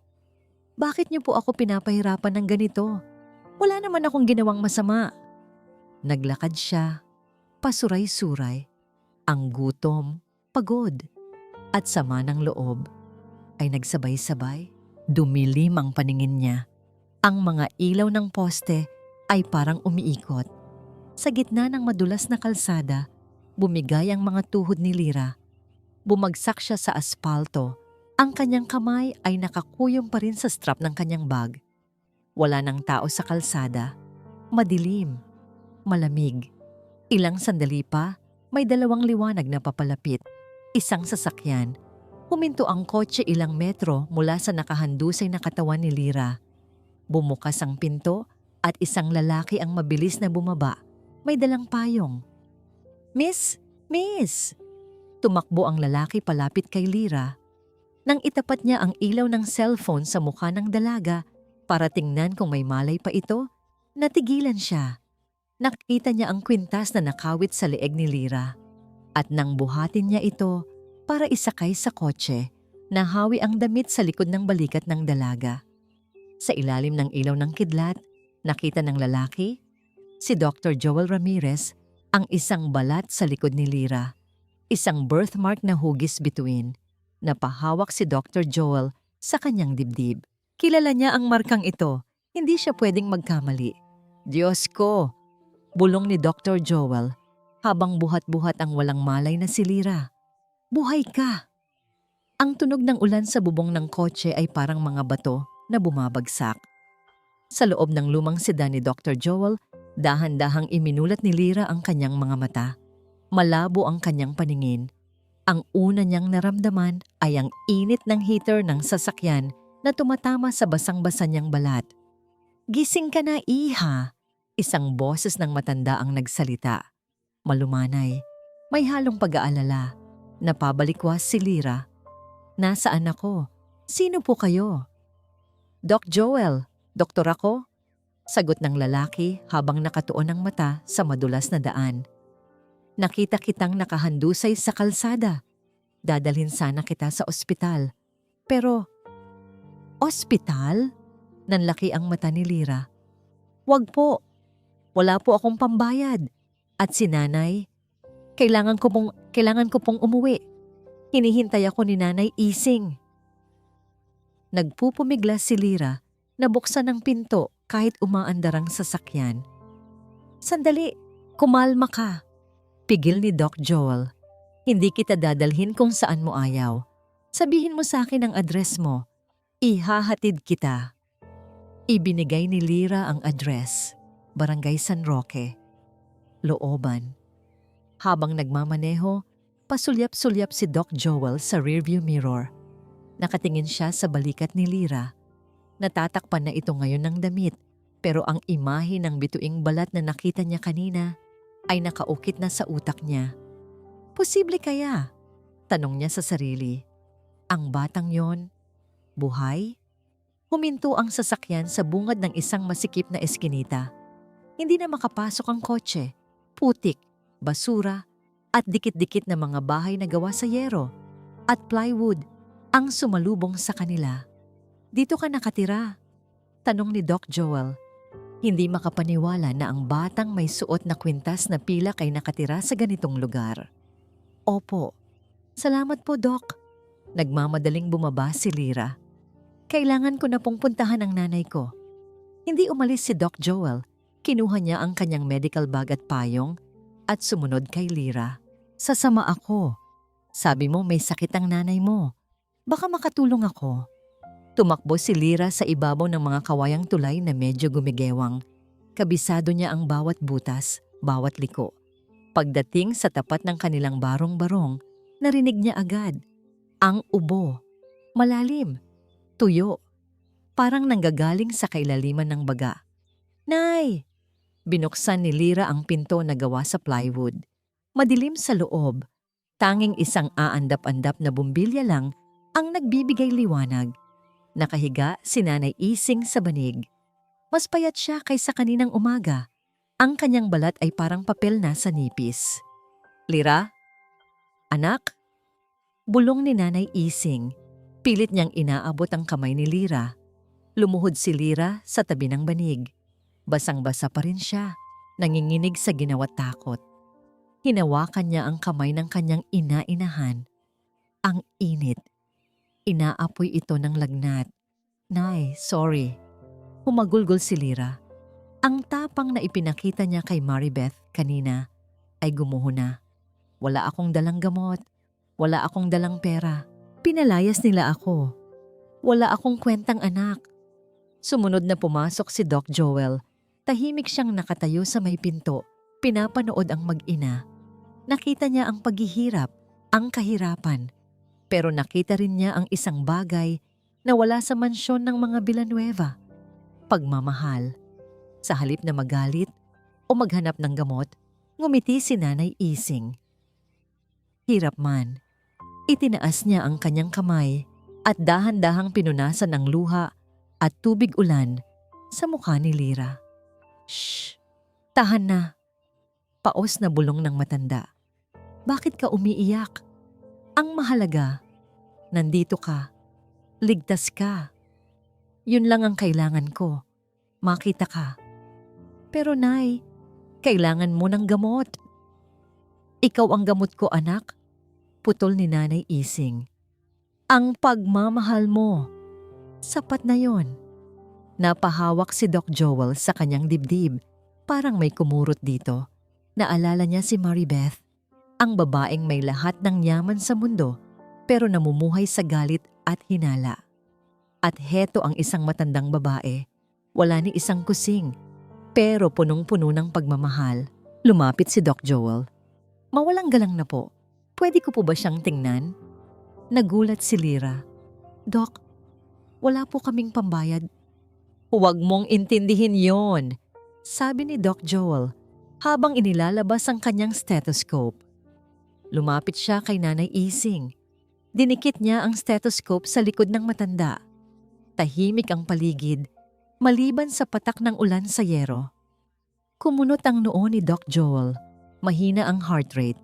Bakit niyo po ako pinapahirapan ng ganito? Wala naman akong ginawang masama. Naglakad siya, pasuray-suray. Ang gutom, pagod, at sama ng loob ay nagsabay-sabay. Dumilim ang paningin niya. Ang mga ilaw ng poste ay parang umiikot. Sa gitna ng madulas na kalsada, bumigay ang mga tuhod ni Lyra. Bumagsak siya sa aspalto. Ang kanyang kamay ay nakakuyom pa rin sa strap ng kanyang bag. Wala nang tao sa kalsada. Madilim. Malamig. Ilang sandali pa, may dalawang liwanag na papalapit. Isang sasakyan. Huminto ang kotse ilang metro mula sa nakahandusay na katawan ni Lyra. Bumukas ang pinto at isang lalaki ang mabilis na bumaba. May dalang payong. Miss! Tumakbo ang lalaki palapit kay Lyra. Nang itapat niya ang ilaw ng cellphone sa mukha ng dalaga para tingnan kung may malay pa ito, natigilan siya. Nakita niya ang kwintas na nakawit sa leeg ni Lyra. At nang buhatin niya ito para isakay sa kotse, nahawi ang damit sa likod ng balikat ng dalaga. Sa ilalim ng ilaw ng kidlat, nakita ng lalaki, si Dr. Joel Ramirez, ang isang balat sa likod ni Lyra. Isang birthmark na hugis bituin. Napahawak si Dr. Joel sa kanyang dibdib. Kilala niya ang markang ito. Hindi siya pwedeng magkamali. Diyos ko! Bulong ni Dr. Joel habang buhat-buhat ang walang malay na si Lyra. Buhay ka! Ang tunog ng ulan sa bubong ng kotse ay parang mga bato na bumabagsak. Sa loob ng lumang sedan ni Dr. Joel, dahan-dahang iminulat ni Lyra ang kanyang mga mata. Malabo ang kanyang paningin. Ang una niyang naramdaman ay ang init ng heater ng sasakyan na tumatama sa basang-basa niyang balat. "Gising ka na, iha!" Isang boses ng matanda ang nagsalita. Malumanay, may halong pag-aalala. Napabalikwas si Lyra. "Nasaan ako? Sino po kayo?" "Doc Joel, doktor ako," sagot ng lalaki habang nakatuon ang mata sa madulas na daan. "Nakita kitang nakahandusay sa kalsada. Dadalhin sana kita sa ospital." "Pero, ospital?" Nanlaki ang mata ni Lyra. "Wag po. Wala po akong pambayad. At si nanay, kailangan ko pong umuwi. Hinihintay ako ni Nanay Ising." Nagpupumiglas si Lyra na buksan ang pinto kahit umaandar ang sasakyan. "Sandali, kumalma ka." Pigil ni Doc Joel. "Hindi kita dadalhin kung saan mo ayaw. Sabihin mo sa akin ang address mo. Ihahatid kita." Ibinigay ni Lyra ang address, Barangay San Roque, looban. Habang nagmamaneho, pasulyap-sulyap si Doc Joel sa rearview mirror. Nakatingin siya sa balikat ni Lyra. Natatakpan na ito ngayon ng damit, pero ang imahe ng bituing balat na nakita niya kanina ay nakaukit na sa utak niya. Posible kaya? Tanong niya sa sarili. Ang batang yon, buhay? Huminto ang sasakyan sa bungad ng isang masikip na eskinita. Hindi na makapasok ang kotse. Putik, basura, at dikit-dikit na mga bahay na gawa sa yero at plywood ang sumalubong sa kanila. "Dito ka nakatira?" tanong ni Doc Joel. Hindi makapaniwala na ang batang may suot na kwintas na pilak ay nakatira sa ganitong lugar. "Opo. Salamat po, Doc." Nagmamadaling bumaba si Lyra. "Kailangan ko na pong puntahan ang nanay ko." Hindi umalis si Doc Joel. Kinuha niya ang kanyang medical bag at payong at sumunod kay Lyra. "Sasama ako. Sabi mo may sakit ang nanay mo. Baka makatulong ako." Tumakbo si Lyra sa ibabaw ng mga kawayang tulay na medyo gumigewang. Kabisado niya ang bawat butas, bawat liko. Pagdating sa tapat ng kanilang barong-barong, narinig niya agad. Ang ubo. Malalim. Tuyo. Parang nanggagaling sa kailaliman ng baga. "Nay!" Binuksan ni Lyra ang pinto na gawa sa plywood. Madilim sa loob. Tanging isang aandap-andap na bumbilya lang ang nagbibigay liwanag. Nakahiga si Nanay Ising sa banig. Mas payat siya kaysa kaninang umaga. Ang kanyang balat ay parang papel na sa nipis. "Lyra? Anak?" Bulong ni Nanay Ising. Pilit niyang inaabot ang kamay ni Lyra. Lumuhod si Lyra sa tabi ng banig. Basang-basa pa rin siya, nanginginig sa ginawat takot. Hinawakan niya ang kamay ng kanyang ina-inahan. Ang init. Inaapoy ito ng lagnat. "Nay, sorry." Humagulgol si Lyra. Ang tapang na ipinakita niya kay Maribeth kanina ay gumuho na. "Wala akong dalang gamot. Wala akong dalang pera. Pinalayas nila ako. Wala akong kwentang anak." Sumunod na pumasok si Doc Joel. Tahimik siyang nakatayo sa may pinto. Pinapanood ang mag-ina. Nakita niya ang paghihirap, ang kahirapan. Pero nakita rin niya ang isang bagay na wala sa mansyon ng mga Villanueva. Pagmamahal. Sa halip na magalit o maghanap ng gamot, ngumiti si Nanay Ising. Hirap man. Itinaas niya ang kanyang kamay at dahan-dahang pinunasan ang luha at tubig ulan sa mukha ni Lyra. "Shh! Tahan na." Paos na bulong ng matanda. "Bakit ka umiiyak? Ang mahalaga, nandito ka. Ligtas ka. Yun lang ang kailangan ko. Makita ka." "Pero Nay, kailangan mo ng gamot." "Ikaw ang gamot ko, anak." Putol ni Nanay Ising. "Ang pagmamahal mo. Sapat na yon." Napahawak si Doc Joel sa kanyang dibdib. Parang may kumurot dito. Naalala niya si Maribeth. Ang babaeng may lahat ng yaman sa mundo pero namumuhay sa galit at hinala. At heto ang isang matandang babae. Wala ni isang kusing, pero punong-puno ng pagmamahal. Lumapit si Doc Joel. Mawalang galang na po. Pwede ko po ba siyang tingnan? Nagulat si Lyra. Doc, wala po kaming pambayad. Huwag mong intindihin yon, sabi ni Doc Joel habang inilalabas ang kanyang stethoscope. Lumapit siya kay Nanay Ising. Dinikit niya ang stethoscope sa likod ng matanda. Tahimik ang paligid, maliban sa patak ng ulan sa yero. Kumunot ang noo ni Doc Joel. Mahina ang heart rate.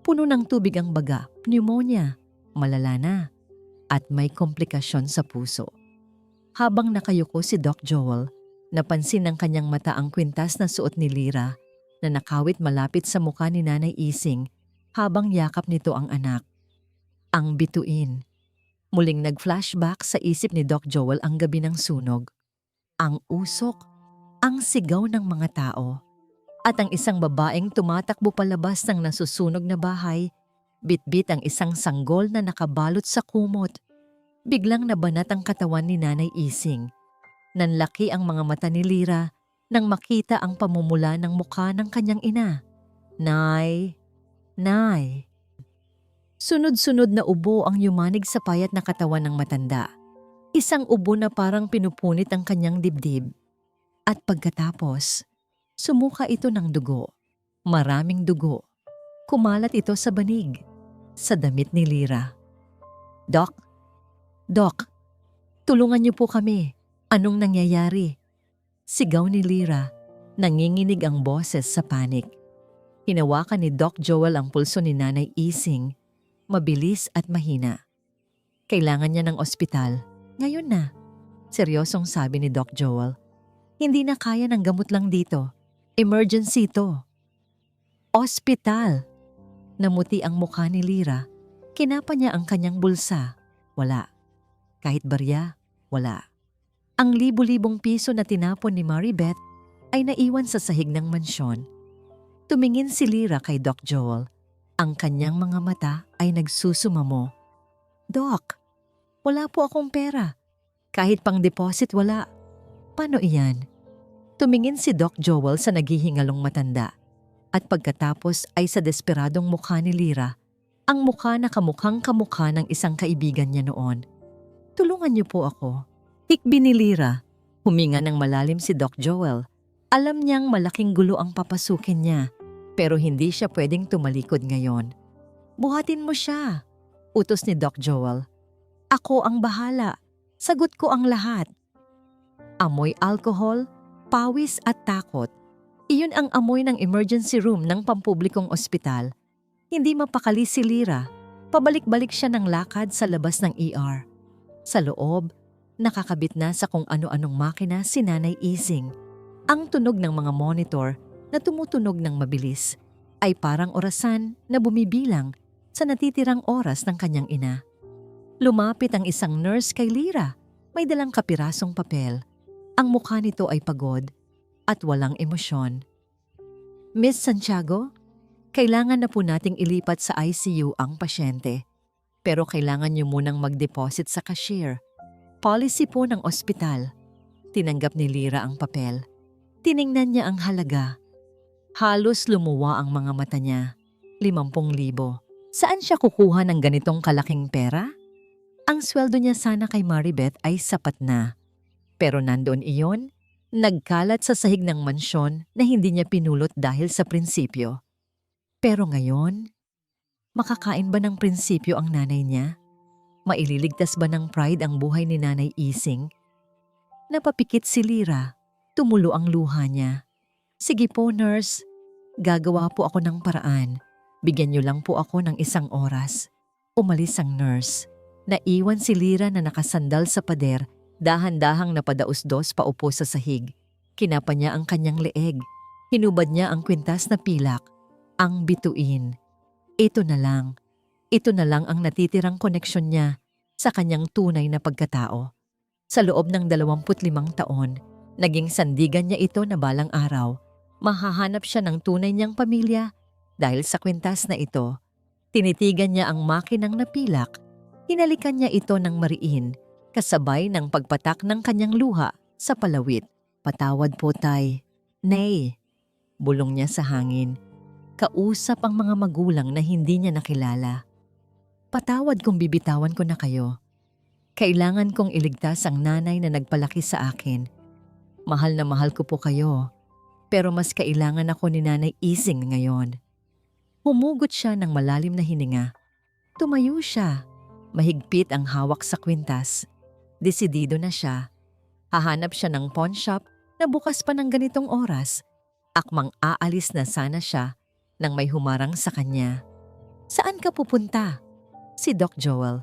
Puno ng tubig ang baga, pneumonia, malala na, at may komplikasyon sa puso. Habang nakayuko si Doc Joel, napansin ng kanyang mata ang kwintas na suot ni Lyra na nakawit malapit sa mukha ni Nanay Ising habang yakap nito ang anak. Ang bituin. Muling nag-flashback sa isip ni Doc Joel ang gabi ng sunog. Ang usok, ang sigaw ng mga tao, at ang isang babaeng tumatakbo palabas ng nasusunog na bahay, bitbit ang isang sanggol na nakabalot sa kumot. Biglang nabanat ang katawan ni Nanay Ising. Nanlaki ang mga mata ni Lyra nang makita ang pamumula ng mukha ng kanyang ina. Nay! Nay! Sunod-sunod na ubo ang yumanig sa payat na katawan ng matanda. Isang ubo na parang pinupunit ang kanyang dibdib. At pagkatapos, sumuka ito ng dugo. Maraming dugo. Kumalat ito sa banig, sa damit ni Lyra. Doc! Doc! Tulungan niyo po kami. Anong nangyayari? Sigaw ni Lyra. Nanginginig ang boses sa panik. Hinawakan ni Doc Joel ang pulso ni Nanay Ising. Mabilis at mahina. Kailangan niya ng ospital. Ngayon na. Seryosong sabi ni Doc Joel. Hindi na kaya ng gamot lang dito. Emergency to. Ospital. Namuti ang mukha ni Lyra. Kinapa niya ang kanyang bulsa. Wala. Kahit barya, wala. Ang libu-libong piso na tinapon ni Maribeth ay naiwan sa sahig ng mansyon. Tumingin si Lyra kay Doc Joel. Ang kanyang mga mata ay nagsusumamo. Doc, wala po akong pera. Kahit pang deposit wala. Paano iyan? Tumingin si Doc Joel sa naghihingalong matanda. At pagkatapos ay sa desperadong mukha ni Lyra, ang mukha na kamukhang kamukha ng isang kaibigan niya noon. Tulungan niyo po ako. Hikbi ni Lyra. Huminga ng malalim si Doc Joel. Alam niyang malaking gulo ang papasukin niya, pero hindi siya pwedeng tumalikod ngayon. Buhatin mo siya, utos ni Doc Joel. Ako ang bahala. Sagot ko ang lahat. Amoy alcohol, pawis at takot. Iyon ang amoy ng emergency room ng pampublikong ospital. Hindi mapakali si Lyra. Pabalik-balik siya ng lakad sa labas ng ER. Sa loob, nakakabit na sa kung ano-anong makina si Nanay Ising. Ang tunog ng mga monitor na tumutunog ng mabilis ay parang orasan na bumibilang sa natitirang oras ng kanyang ina. Lumapit ang isang nurse kay Lyra. May dalang kapirasong papel. Ang mukha nito ay pagod at walang emosyon. Miss Santiago, kailangan na po nating ilipat sa ICU ang pasyente. Pero kailangan niyo munang mag-deposit sa cashier. Policy po ng ospital. Tinanggap ni Lyra ang papel. Tiningnan niya ang halaga. Halos lumuwa ang mga mata niya. 50,000. Saan siya kukuha ng ganitong kalaking pera? Ang sweldo niya sana kay Maribeth ay sapat na. Pero nandoon iyon, nagkalat sa sahig ng mansyon na hindi niya pinulot dahil sa prinsipyo. Pero ngayon, makakain ba ng prinsipyo ang nanay niya? Maililigtas ba ng pride ang buhay ni Nanay Ising? Napapikit si Lyra. Tumulo ang luha niya. Sige po, nurse. Gagawa po ako ng paraan. Bigyan niyo lang po ako ng 1 oras. Umalis ang nurse. Naiwan si Lyra na nakasandal sa pader, dahan-dahang napadaos-dos paupo sa sahig. Kinapa niya ang kanyang leeg. Hinubad niya ang kwintas na pilak. Ang bituin. Ito na lang. Ito na lang ang natitirang koneksyon niya sa kanyang tunay na pagkatao. Sa loob ng 25 taon, naging sandigan niya ito na balang araw. Mahahanap siya ng tunay niyang pamilya dahil sa kwintas na ito. Tinitigan niya ang makinang napilak. Hinalikan niya ito ng mariin, kasabay ng pagpatak ng kanyang luha sa palawit. Patawad po, Tay. Nay, bulong niya sa hangin. Kausap ang mga magulang na hindi niya nakilala. Patawad kung bibitawan ko na kayo. Kailangan kong iligtas ang nanay na nagpalaki sa akin. Mahal na mahal ko po kayo, pero mas kailangan ako ni Nanay Ising ngayon. Humugot siya ng malalim na hininga. Tumayo siya. Mahigpit ang hawak sa kwintas. Desidido na siya. Hahanap siya ng pawn shop na bukas pa ng ganitong oras. Akmang aalis na sana siya nang may humarang sa kanya. Saan ka pupunta? Si Doc Joel.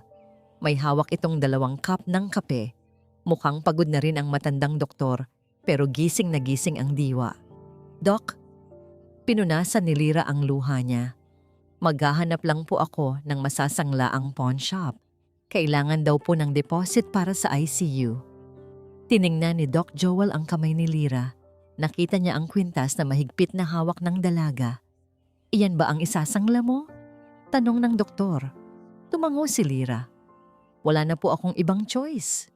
May hawak itong 2 cup ng kape. Mukhang pagod na rin ang matandang doktor, pero gising na gising ang diwa. Doc, pinunasan ni Lyra ang luha niya. Maghahanap lang po ako ng masasanglaang pawn shop. Kailangan daw po ng deposit para sa ICU. Tiningnan ni Doc Joel ang kamay ni Lyra. Nakita niya ang kwintas na mahigpit na hawak ng dalaga. Iyan ba ang isasangla mo? Tanong ng doktor. Tumango si Lyra. Wala na po akong ibang choice.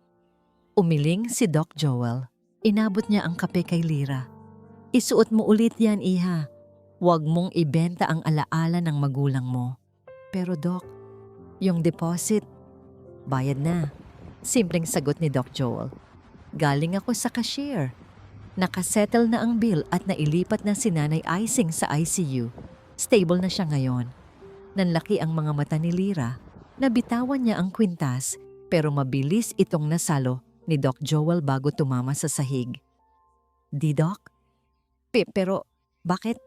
Umiling si Doc Joel. Inabot niya ang kape kay Lyra. Isuot mo ulit yan, iha. Huwag mong ibenta ang alaala ng magulang mo. Pero Doc, yung deposit, bayad na. Simpleng sagot ni Doc Joel. Galing ako sa cashier. Nakasettle na ang bill at nailipat na si Nanay Ising sa ICU. Stable na siya ngayon. Nanlaki ang mga mata ni Lyra. Nabitawan niya ang kwintas pero mabilis itong nasalo ni Doc Joel bago tumama sa sahig. Di Doc? Pero bakit?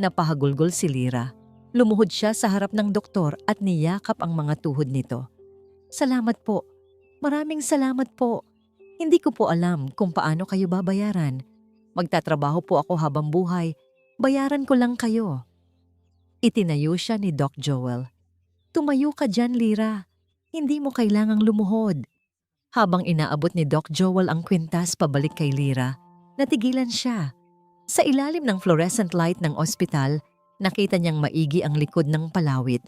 Napahagulgol si Lyra. Lumuhod siya sa harap ng doktor at niyakap ang mga tuhod nito. Salamat po. Maraming salamat po. Hindi ko po alam kung paano kayo babayaran. Magtatrabaho po ako habang buhay. Bayaran ko lang kayo. Itinayo siya ni Doc Joel. Tumayo ka dyan, Lyra. Hindi mo kailangang lumuhod. Habang inaabot ni Doc Joel ang kwintas pabalik kay Lyra, natigilan siya. Sa ilalim ng fluorescent light ng ospital, nakita niyang maigi ang likod ng palawit.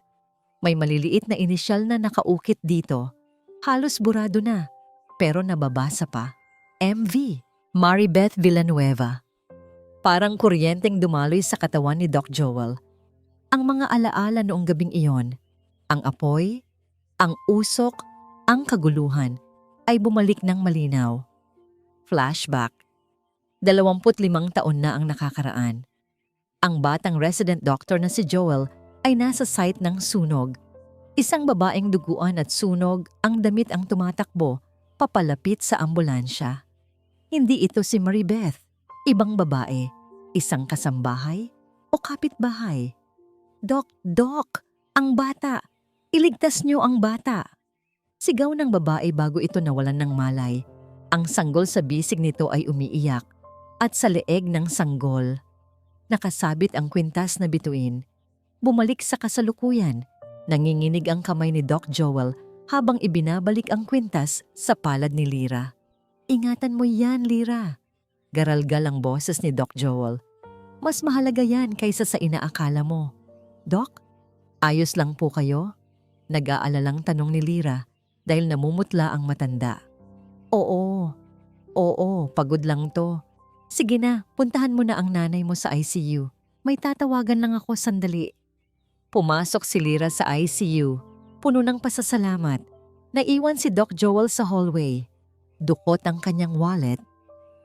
May maliliit na inisyal na nakaukit dito. Halos burado na, pero nababasa pa. MV, Maribeth Villanueva. Parang kuryenteng dumaloy sa katawan ni Doc Joel. Ang mga alaala noong gabing iyon, ang apoy, ang usok, ang kaguluhan, ay bumalik ng malinaw. Flashback. 25 taon na ang nakakaraan. Ang batang resident doctor na si Joel ay nasa site ng sunog. Isang babaeng duguan at sunog ang damit ang tumatakbo papalapit sa ambulansya. Hindi ito si Maribeth, ibang babae, isang kasambahay o kapitbahay. Doc, ang bata! Iligtas niyo ang bata! Sigaw ng babae bago ito nawalan ng malay. Ang sanggol sa bisig nito ay umiiyak at sa leeg ng sanggol, nakasabit ang kwintas na bituin. Bumalik sa kasalukuyan, nanginginig ang kamay ni Doc Joel habang ibinabalik ang kwintas sa palad ni Lyra. Ingatan mo yan, Lyra. Garalgal ang boses ni Doc Joel. Mas mahalaga yan kaysa sa inaakala mo. Doc, ayos lang po kayo? Nag-aalalang tanong ni Lyra dahil namumutla ang matanda. Oo, pagod lang to. Sige na, puntahan mo na ang nanay mo sa ICU. May tatawagan lang ako sandali. Pumasok si Lyra sa ICU, puno ng pasasalamat. Naiwan si Doc Joel sa hallway. Dukot ang kanyang wallet.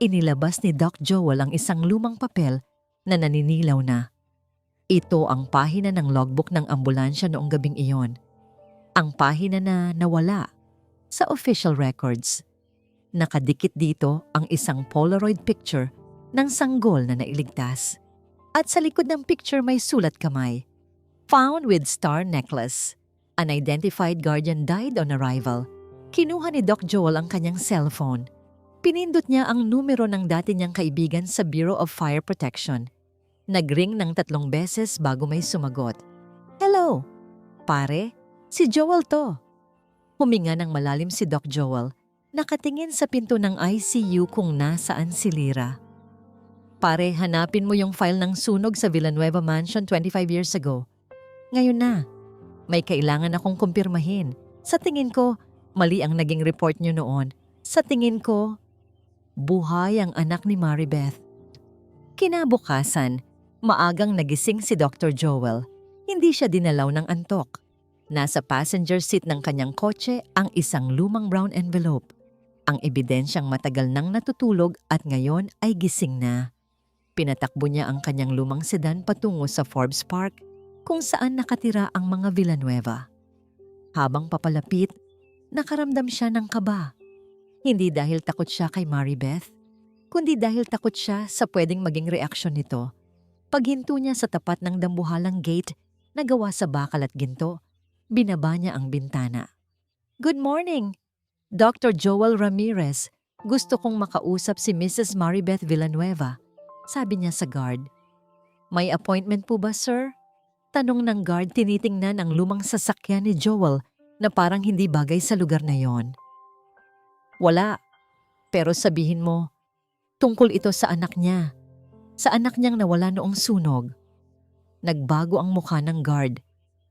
Inilabas ni Doc Joel ang isang lumang papel na naninilaw na. Ito ang pahina ng logbook ng ambulansya noong gabing iyon. Ang pahina na nawala sa official records. Nakadikit dito ang isang Polaroid picture ng sanggol na nailigtas. At sa likod ng picture may sulat kamay. Found with star necklace. Unidentified guardian died on arrival. Kinuha ni Doc Joel ang kanyang cellphone. Pinindot niya ang numero ng dati niyang kaibigan sa Bureau of Fire Protection. Nagring ng 3 beses bago may sumagot. Hello, pare, si Joel to. Huminga ng malalim si Doc Joel. Nakatingin sa pinto ng ICU kung nasaan si Lyra. Pare, hanapin mo yung file ng sunog sa Villanueva Mansion 25 years ago. Ngayon na, may kailangan akong kumpirmahin. Sa tingin ko, mali ang naging report niyo noon. Sa tingin ko, Buhay ang anak ni Maribeth. Kinabukasan, maagang nagising si Dr. Joel. Hindi siya dinalaw ng antok. Nasa passenger seat ng kanyang kotse ang isang lumang brown envelope. Ang ebidensyang matagal nang natutulog at ngayon ay gising na. Pinatakbo niya ang kanyang lumang sedan patungo sa Forbes Park kung saan nakatira ang mga Villanueva. Habang papalapit, nakaramdam siya ng kaba. Hindi dahil takot siya kay Maribeth, kundi dahil takot siya sa pwedeng maging reaksyon nito. Paghinto niya sa tapat ng dambuhalang gate na gawa sa bakal at ginto, binaba niya ang bintana. "Good morning, Dr. Joel Ramirez. Gusto kong makausap si Mrs. Maribeth Villanueva," sabi niya sa guard. "May appointment po ba, sir?" Tanong ng guard tinitingnan ang lumang sasakyan ni Joel na parang hindi bagay sa lugar na yon. "Wala, pero sabihin mo, tungkol ito sa anak niya. Sa anak niyang nawala noong sunog." Nagbago ang mukha ng guard.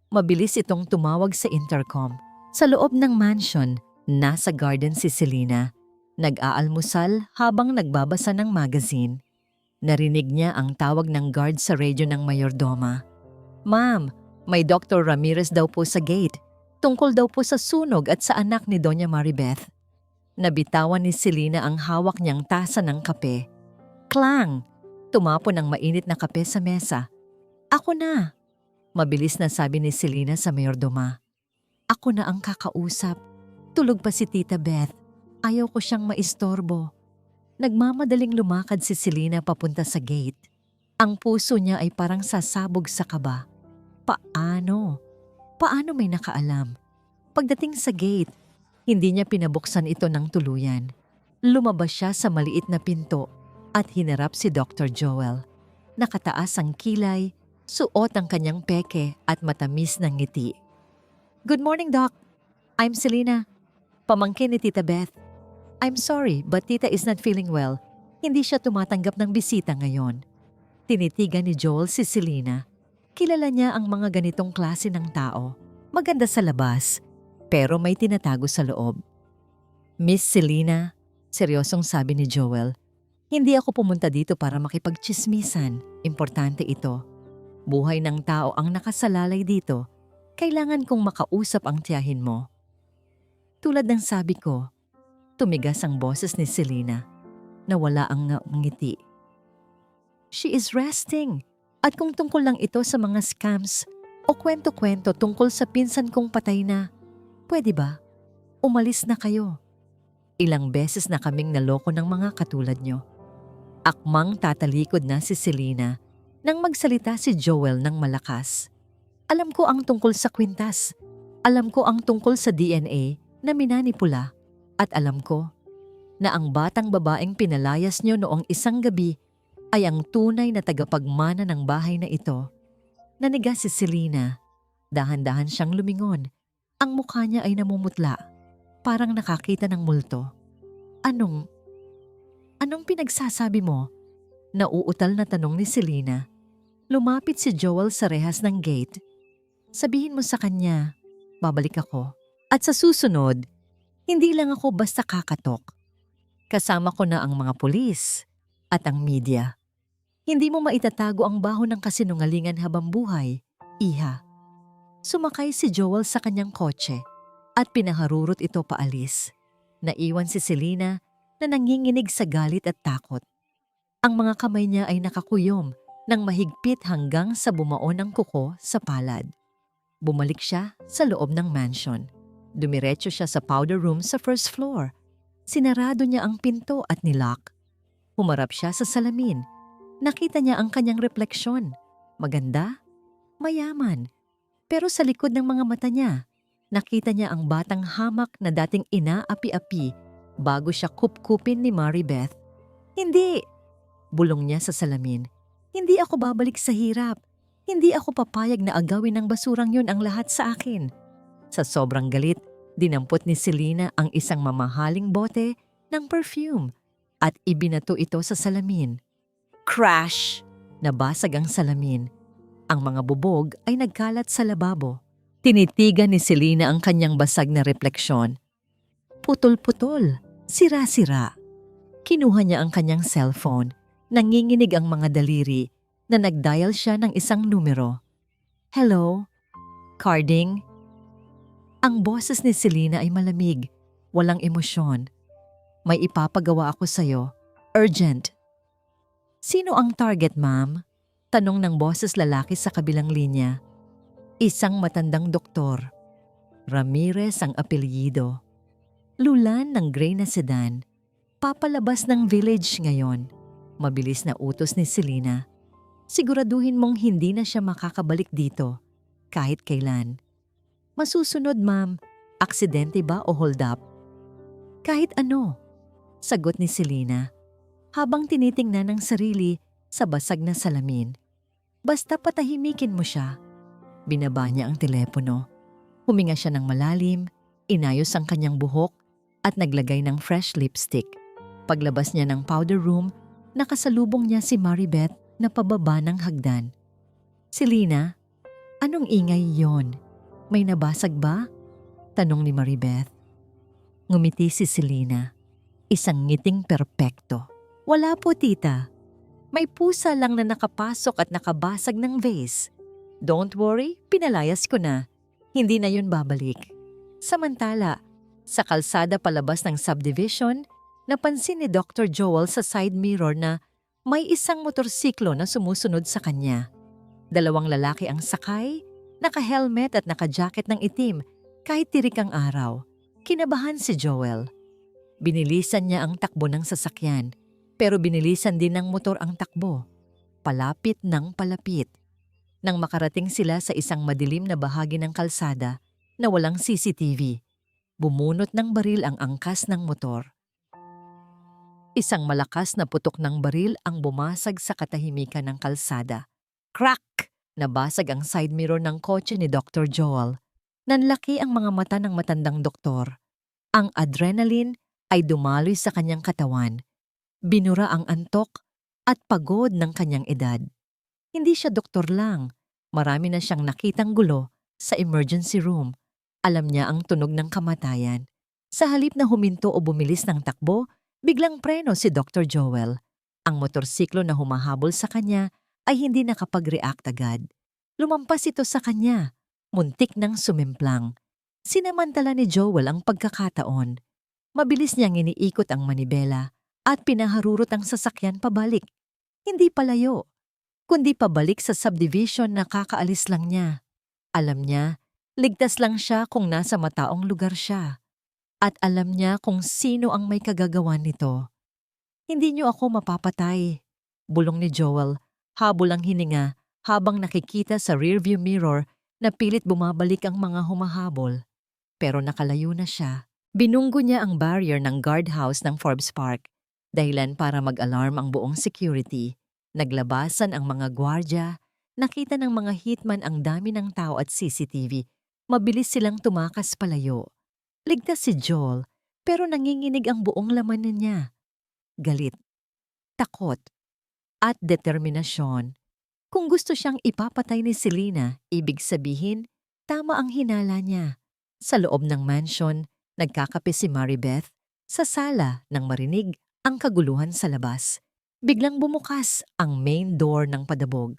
Mabilis itong tumawag sa intercom. Sa loob ng mansion, nasa garden si Selena. Nag-aalmusal habang nagbabasa ng magazine. Narinig niya ang tawag ng guard sa radyo ng mayordoma. "Ma'am, may Dr. Ramirez daw po sa gate. Tungkol daw po sa sunog at sa anak ni Doña Maribeth." Nabitawan ni Selena ang hawak niyang tasa ng kape. Klang! Tumapon ang mainit na kape sa mesa. "Ako na," mabilis na sabi ni Selena sa mayordoma. "Ako na ang kakausap. Tulog pa si Tita Beth. Ayaw ko siyang maistorbo." Nagmamadaling lumakad si Selena papunta sa gate. Ang puso niya ay parang sasabog sa kaba. Paano? Paano may nakaalam? Pagdating sa gate, hindi niya pinabuksan ito ng tuluyan. Lumabas siya sa maliit na pinto at hinarap si Dr. Joel. Nakataas ang kilay, suot ang kanyang peke at matamis ng ngiti. "Good morning, Doc. I'm Selena, pamangkin ni Tita Beth. I'm sorry, but Tita is not feeling well. Hindi siya tumatanggap ng bisita ngayon." Tinitigan ni Joel si Selena. Kilala niya ang mga ganitong klase ng tao. Maganda sa labas, pero may tinatago sa loob. "Miss Selena," seryosong sabi ni Joel, "hindi ako pumunta dito para makipagtsismisan. Importante ito. Buhay ng tao ang nakasalalay dito. Kailangan kong makausap ang tiyahin mo." Tulad ng sabi ko, tumigas ang boses ni Selena. Nawala ang ngiti. "She is resting. At kung tungkol lang ito sa mga scams o kwento-kwento tungkol sa pinsan kong patay na, pwede ba? Umalis na kayo. Ilang beses na kaming naloko ng mga katulad nyo." Akmang tatalikod na si Selena nang magsalita si Joel ng malakas. "Alam ko ang tungkol sa kwintas. Alam ko ang tungkol sa DNA na minanipula. At alam ko na ang batang babaeng pinalayas nyo noong isang gabi ay ang tunay na tagapagmana ng bahay na ito." Naniga si Selena. Dahan-dahan siyang lumingon. Ang mukha niya ay namumutla. Parang nakakita ng multo. Anong pinagsasabi mo?" Nauutal na tanong ni Selena. Lumapit si Joel sa rehas ng gate. "Sabihin mo sa kanya, babalik ako. At sa susunod, hindi lang ako basta kakatok. Kasama ko na ang mga pulis at ang media. Hindi mo maitatago ang baho ng kasinungalingan habang buhay, iha." Sumakay si Joel sa kanyang kotse at pinaharurot ito paalis. Naiwan si Selena na nanginginig sa galit at takot. Ang mga kamay niya ay nakakuyom ng mahigpit hanggang sa bumao ng kuko sa palad. Bumalik siya sa loob ng mansion. Dumiretso siya sa powder room sa first floor. Sinarado niya ang pinto at nilock. Humarap siya sa salamin. Nakita niya ang kanyang refleksyon. Maganda, mayaman. Pero sa likod ng mga mata niya, nakita niya ang batang hamak na dating inaapi-api bago siya kupkupin ni Maribeth. "Hindi!" bulong niya sa salamin. "Hindi ako babalik sa hirap. Hindi ako papayag na agawin ng basurang yun ang lahat sa akin." Sa sobrang galit, dinampot ni Selena ang isang mamahaling bote ng perfume at ibinato ito sa salamin. Crash! Nabasag ang salamin. Ang mga bubog ay nagkalat sa lababo. Tinitigan ni Selena ang kanyang basag na refleksyon. Putol-putol, sira-sira. Kinuha niya ang kanyang cellphone. Nanginginig ang mga daliri na nag-dial siya ng isang numero. Hello? Carding? Ang boses ni Selena ay malamig, walang emosyon. May ipapagawa ako sa'yo. Urgent. Sino ang target, ma'am? Tanong ng boses lalaki sa kabilang linya. Isang matandang doktor. Ramirez ang apelyido. Lulan ng gray na sedan. Papalabas ng village ngayon. Mabilis na utos ni Selena. Siguraduhin mong hindi na siya makakabalik dito. Kahit kailan. Masusunod, ma'am. Aksidente ba o hold up? Kahit ano. Sagot ni Selena. Habang tinitingnan ng sarili sa basag na salamin. Basta patahimikin mo siya. Binaba niya ang telepono. Huminga siya ng malalim, inayos ang kanyang buhok at naglagay ng fresh lipstick. Paglabas niya ng powder room, nakasalubong niya si Maribeth na pababa ng hagdan. Selena, anong ingay yon? May nabasag ba? Tanong ni Maribeth. Ngumiti si Selena. Isang ngiting perpekto. Wala po, tita. May pusa lang na nakapasok at nakabasag ng vase. Don't worry, pinalayas ko na. Hindi na yun babalik. Samantala, sa kalsada palabas ng subdivision, napansin ni Dr. Joel sa side mirror na may isang motorsiklo na sumusunod sa kanya. Dalawang lalaki ang sakay, naka-helmet at naka-jacket ng itim kahit tirik ang araw. Kinabahan si Joel. Binilisan niya ang takbo ng sasakyan, pero binilisan din ng motor ang takbo. Palapit ng palapit. Nang makarating sila sa isang madilim na bahagi ng kalsada na walang CCTV, bumunot ng baril ang angkas ng motor. Isang malakas na putok ng baril ang bumasag sa katahimikan ng kalsada. Crack! Nabasag ang side mirror ng kotse ni Dr. Joel. Nanlaki ang mga mata ng matandang doktor. Ang adrenaline ay dumaloy sa kanyang katawan. Binura ang antok at pagod ng kanyang edad. Hindi siya doktor lang. Marami na siyang nakitang gulo sa emergency room. Alam niya ang tunog ng kamatayan. Sa halip na huminto o bumilis ng takbo, biglang preno si Dr. Joel. Ang motorsiklo na humahabol sa kanya ay hindi nakapag-react agad. Lumampas ito sa kanya. Muntik nang sumimplang. Sinamantala ni Joel ang pagkakataon. Mabilis niyang iniikot ang manibela at pinaharurot ang sasakyan pabalik. Hindi palayo, kundi pabalik sa subdivision na kakaalis lang niya. Alam niya, ligtas lang siya kung nasa mataong lugar siya. At alam niya kung sino ang may kagagawan nito. Hindi niyo ako mapapatay, bulong ni Joel, habol ang hininga habang nakikita sa rearview mirror na pilit bumabalik ang mga humahabol. Pero nakalayo na siya. Binunggo niya ang barrier ng guardhouse ng Forbes Park, dahilan para mag-alarm ang buong security. Naglabasan ang mga gwardya, nakita ng mga hitman ang dami ng tao at CCTV. Mabilis silang tumakas palayo. Ligtas si Joel, pero nanginginig ang buong laman niya. Galit, takot, at determinasyon. Kung gusto siyang ipapatay ni Selena, ibig sabihin, tama ang hinala niya. Sa loob ng mansion, nagkakape si Maribeth sa sala nang marinig ang kaguluhan sa labas. Biglang bumukas ang main door ng padabog.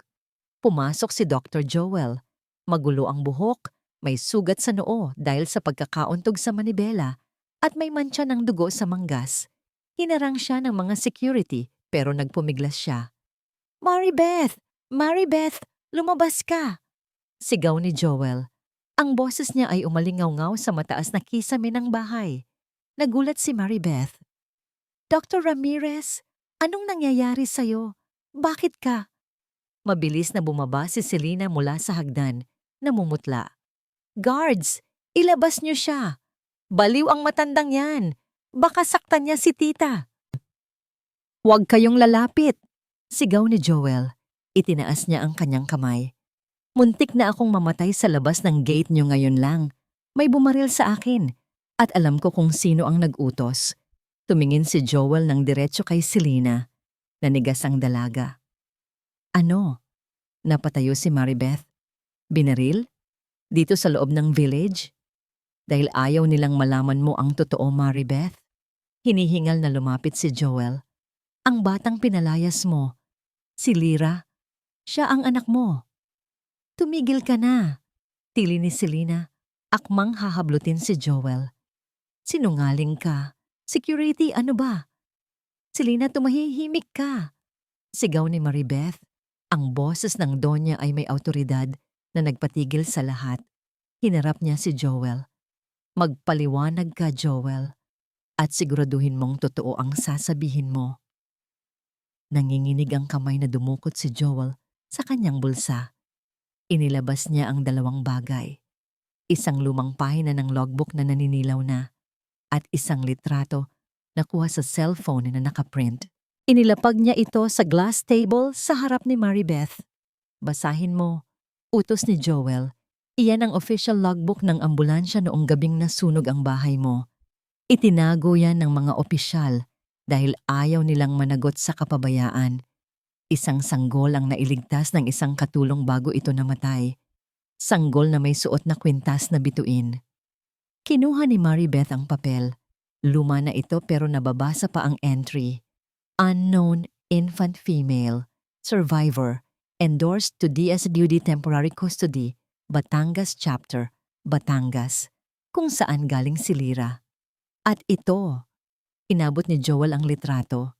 Pumasok si Dr. Joel. Magulo ang buhok, may sugat sa noo dahil sa pagkakauntog sa manibela at may mantsa ng dugo sa manggas. Hinarang siya ng mga security pero nagpumiglas siya. Maribeth! Maribeth! Lumabas ka! Sigaw ni Joel. Ang boses niya ay umalingaw-ngaw sa mataas na kisame ng bahay. Nagulat si Maribeth. Dr. Ramirez, anong nangyayari sa'yo? Bakit ka? Mabilis na bumaba si Selena mula sa hagdan, namumutla. Guards, ilabas niyo siya. Baliw ang matandang yan. Baka saktan niya si tita. Huwag kayong lalapit, sigaw ni Joel. Itinaas niya ang kanyang kamay. Muntik na akong mamatay sa labas ng gate niyo ngayon lang. May bumaril sa akin at alam ko kung sino ang nag-utos. Tumingin si Joel ng diretso kay Selena. Nanigas ang dalaga. Ano? Napatayo si Maribeth. Binaril? Dito sa loob ng village? Dahil ayaw nilang malaman mo ang totoo, Maribeth? Hinihingal na lumapit si Joel. Ang batang pinalayas mo, si Lyra, siya ang anak mo. Tumigil ka na, tili ni Selena. Akmang hahablutin si Joel. Sinungaling ka. Security, ano ba? Selena, tumahimik ka. Sigaw ni Maribeth. Ang boses ng Donya ay may awtoridad na nagpatigil sa lahat. Hinarap niya si Joel. Magpaliwanag ka, Joel, at siguraduhin mong totoo ang sasabihin mo. Nanginginig ang kamay na dumukot si Joel sa kanyang bulsa. Inilabas niya ang dalawang bagay. Isang lumang pahina ng logbook na naninilaw na at isang litrato na kuha sa cellphone na nakaprint. Inilapag niya ito sa glass table sa harap ni Maribeth. Basahin mo. Utos ni Joel. Iyan ang official logbook ng ambulansya noong gabing nasunog ang bahay mo. Itinago yan ng mga opisyal dahil ayaw nilang managot sa kapabayaan. Isang sanggol ang nailigtas ng isang katulong bago ito namatay. Sanggol na may suot na kwintas na bituin. Kinuha ni Maribeth ang papel. Luma na ito pero nababasa pa ang entry. Unknown infant female, survivor, endorsed to DSWD Temporary Custody, Batangas Chapter, Batangas, kung saan galing si Lyra. At ito, inabot ni Joel ang litrato.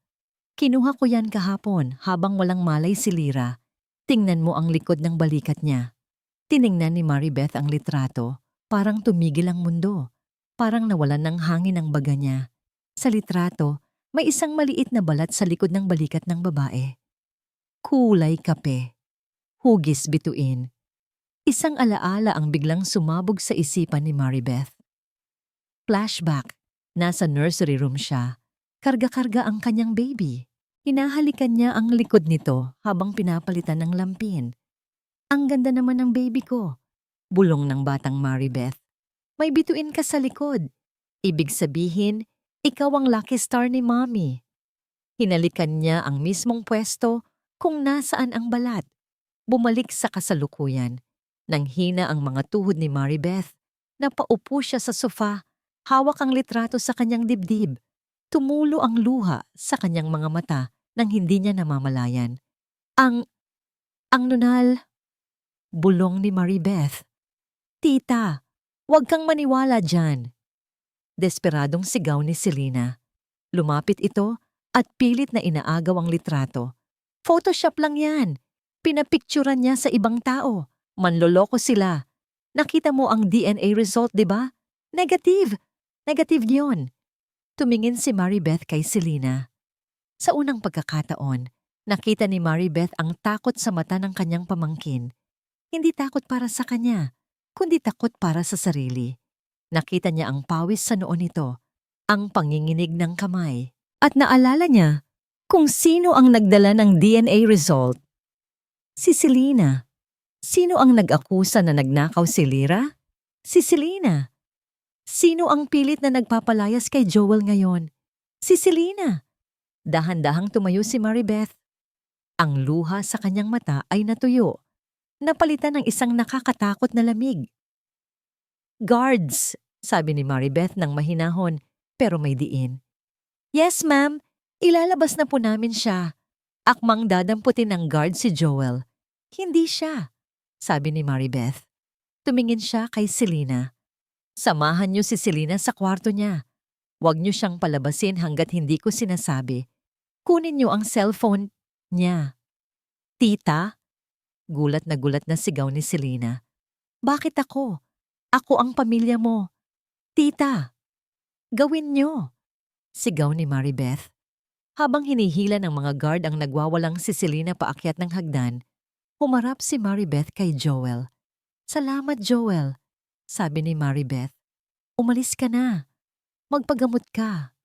Kinuha ko yan kahapon habang walang malay si Lyra. Tingnan mo ang likod ng balikat niya. Tiningnan ni Maribeth ang litrato, parang tumigil ang mundo. Parang nawalan ng hangin ang baga niya. Sa litrato, may isang maliit na balat sa likod ng balikat ng babae. Kulay kape. Hugis bituin. Isang alaala ang biglang sumabog sa isipan ni Maribeth. Flashback. Nasa nursery room siya. Karga-karga ang kanyang baby. Hinahalikan niya ang likod nito habang pinapalitan ng lampin. Ang ganda naman ng baby ko. Bulong ng batang Maribeth. May bituin ka sa likod. Ibig sabihin, ikaw ang lucky star ni Mommy. Hinalikan niya ang mismong pwesto kung nasaan ang balat. Bumalik sa kasalukuyan. Nang hina ang mga tuhod ni Maribeth, napaupo siya sa sofa, hawak ang litrato sa kanyang dibdib. Tumulo ang luha sa kanyang mga mata nang hindi niya namamalayan. Ang nunal, bulong ni Maribeth. Tita, huwag kang maniwala dyan. Desperadong sigaw ni Selena. Lumapit ito at pilit na inaagaw ang litrato. Photoshop lang yan. Pinapicturan niya sa ibang tao. Manloloko sila. Nakita mo ang DNA result, di ba? Negative. Negative yun. Tumingin si Maribeth kay Selena. Sa unang pagkakataon, nakita ni Maribeth ang takot sa mata ng kanyang pamangkin. Hindi takot para sa kanya, kundi takot para sa sarili. Nakita niya ang pawis sa noo nito, ang panginginig ng kamay. At naalala niya kung sino ang nagdala ng DNA result. Si Selena. Sino ang nag-akusa na nagnakaw si Lyra? Si Selena. Sino ang pilit na nagpapalayas kay Joel ngayon? Si Selena. Dahan-dahang tumayo si Maribeth. Ang luha sa kanyang mata ay natuyo. Napalitan ng isang nakakatakot na lamig. Guards, sabi ni Maribeth ng mahinahon pero may diin. Yes, ma'am. Ilalabas na po namin siya. Akmang dadamputin ng guard si Joel. Hindi siya, sabi ni Maribeth. Tumingin siya kay Selena. Samahan niyo si Selena sa kwarto niya. Huwag niyo siyang palabasin hanggat hindi ko sinasabi. Kunin niyo ang cellphone niya. Tita? Gulat na sigaw ni Selena. Bakit ako? Ako ang pamilya mo. Tita, gawin niyo. Sigaw ni Maribeth. Habang hinihila ng mga guard ang nagwawalang si Selena paakyat ng hagdan, humarap si Maribeth kay Joel. Salamat, Joel, sabi ni Maribeth. Umalis ka na. Magpagamot ka.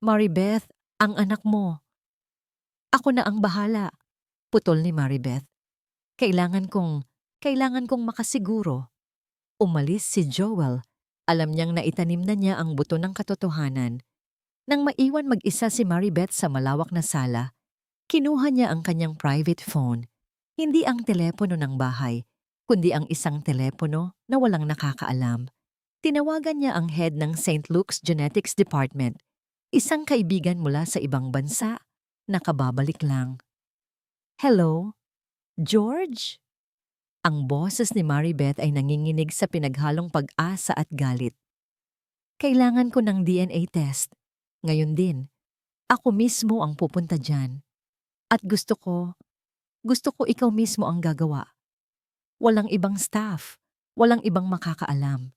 Maribeth, ang anak mo. Ako na ang bahala, putol ni Maribeth. Kailangan kong makasiguro. Umalis si Joel. Alam niyang naitanim na niya ang buto ng katotohanan. Nang maiwan mag-isa si Maribeth sa malawak na sala, kinuha niya ang kanyang private phone. Hindi ang telepono ng bahay, kundi ang isang telepono na walang nakakaalam. Tinawagan niya ang head ng St. Luke's Genetics Department. Isang kaibigan mula sa ibang bansa, nakababalik lang. Hello, George? Ang boses ni Maribeth ay nanginginig sa pinaghalong pag-asa at galit. Kailangan ko ng DNA test. Ngayon din, ako mismo ang pupunta dyan. At gusto ko ikaw mismo ang gagawa. Walang ibang staff, walang ibang makakaalam.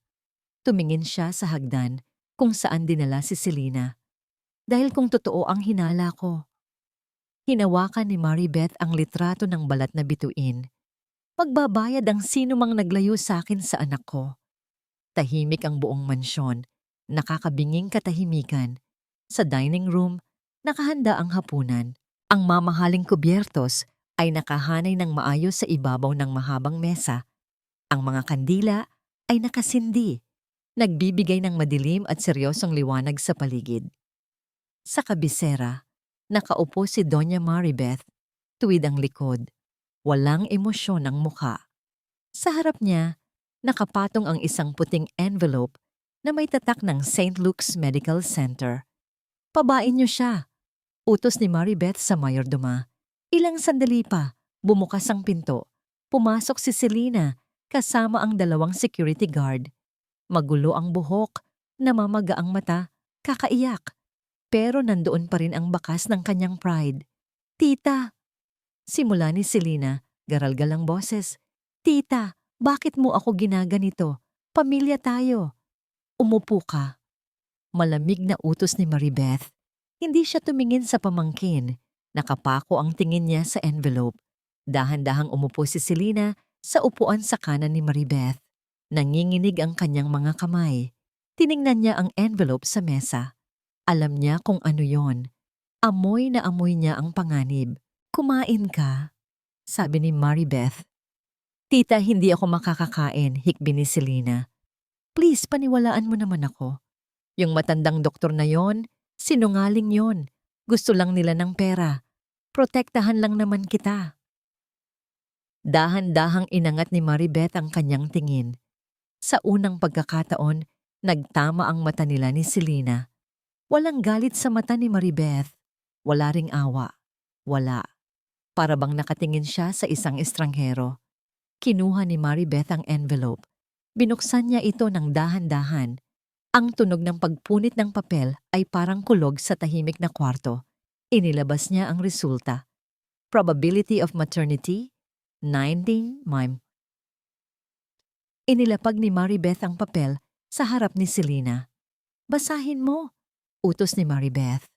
Tumingin siya sa hagdan kung saan dinala si Selena. Dahil kung totoo ang hinala ko. Hinawakan ni Maribeth ang litrato ng balat na bituin. Magbabayad ang sino mang naglayo sa akin sa anak ko. Tahimik ang buong mansyon, nakakabinging katahimikan. Sa dining room, nakahanda ang hapunan. Ang mamahaling kubyertos ay nakahanay ng maayos sa ibabaw ng mahabang mesa. Ang mga kandila ay nakasindi, nagbibigay ng madilim at seryosong liwanag sa paligid. Sa kabisera, nakaupo si Doña Maribeth, tuwid ang likod. Walang emosyon ang mukha. Sa harap niya, nakapatong ang isang puting envelope na may tatak ng St. Luke's Medical Center. Pabain niyo siya, utos ni Maribeth sa mayordoma. Ilang sandali pa, bumukas ang pinto. Pumasok si Selena kasama ang 2 security guard. Magulo ang buhok, namamaga ang mata, kakaiyak. Pero nandoon pa rin ang bakas ng kanyang pride. Tita! Simula ni Selena, garalgal ang boses. Tita, bakit mo ako ginaganito? Pamilya tayo. Umupo ka. Malamig na utos ni Maribeth. Hindi siya tumingin sa pamangkin. Nakapako ang tingin niya sa envelope. Dahan-dahang umupo si Selena sa upuan sa kanan ni Maribeth. Nanginginig ang kanyang mga kamay. Tiningnan niya ang envelope sa mesa. Alam niya kung ano yon. Amoy na amoy niya ang panganib. Kumain ka, sabi ni Maribeth. Tita, hindi ako makakakain, hikbi ni Selena. Please, paniwalaan mo naman ako. Yung matandang doktor na yon, sinungaling yon. Gusto lang nila ng pera. Protektahan lang naman kita. Dahan-dahang inangat ni Maribeth ang kanyang tingin. Sa unang pagkakataon, nagtama ang mata nila ni Selena. Walang galit sa mata ni Maribeth. Wala ring awa. Wala. Para bang nakatingin siya sa isang estranghero. Kinuha ni Maribeth ang envelope. Binuksan niya ito ng dahan-dahan. Ang tunog ng pagpunit ng papel ay parang kulog sa tahimik na kwarto. Inilabas niya ang resulta. Probability of maternity, 19 mime. Inilapag ni Maribeth ang papel sa harap ni Selena. Basahin mo, utos ni Maribeth.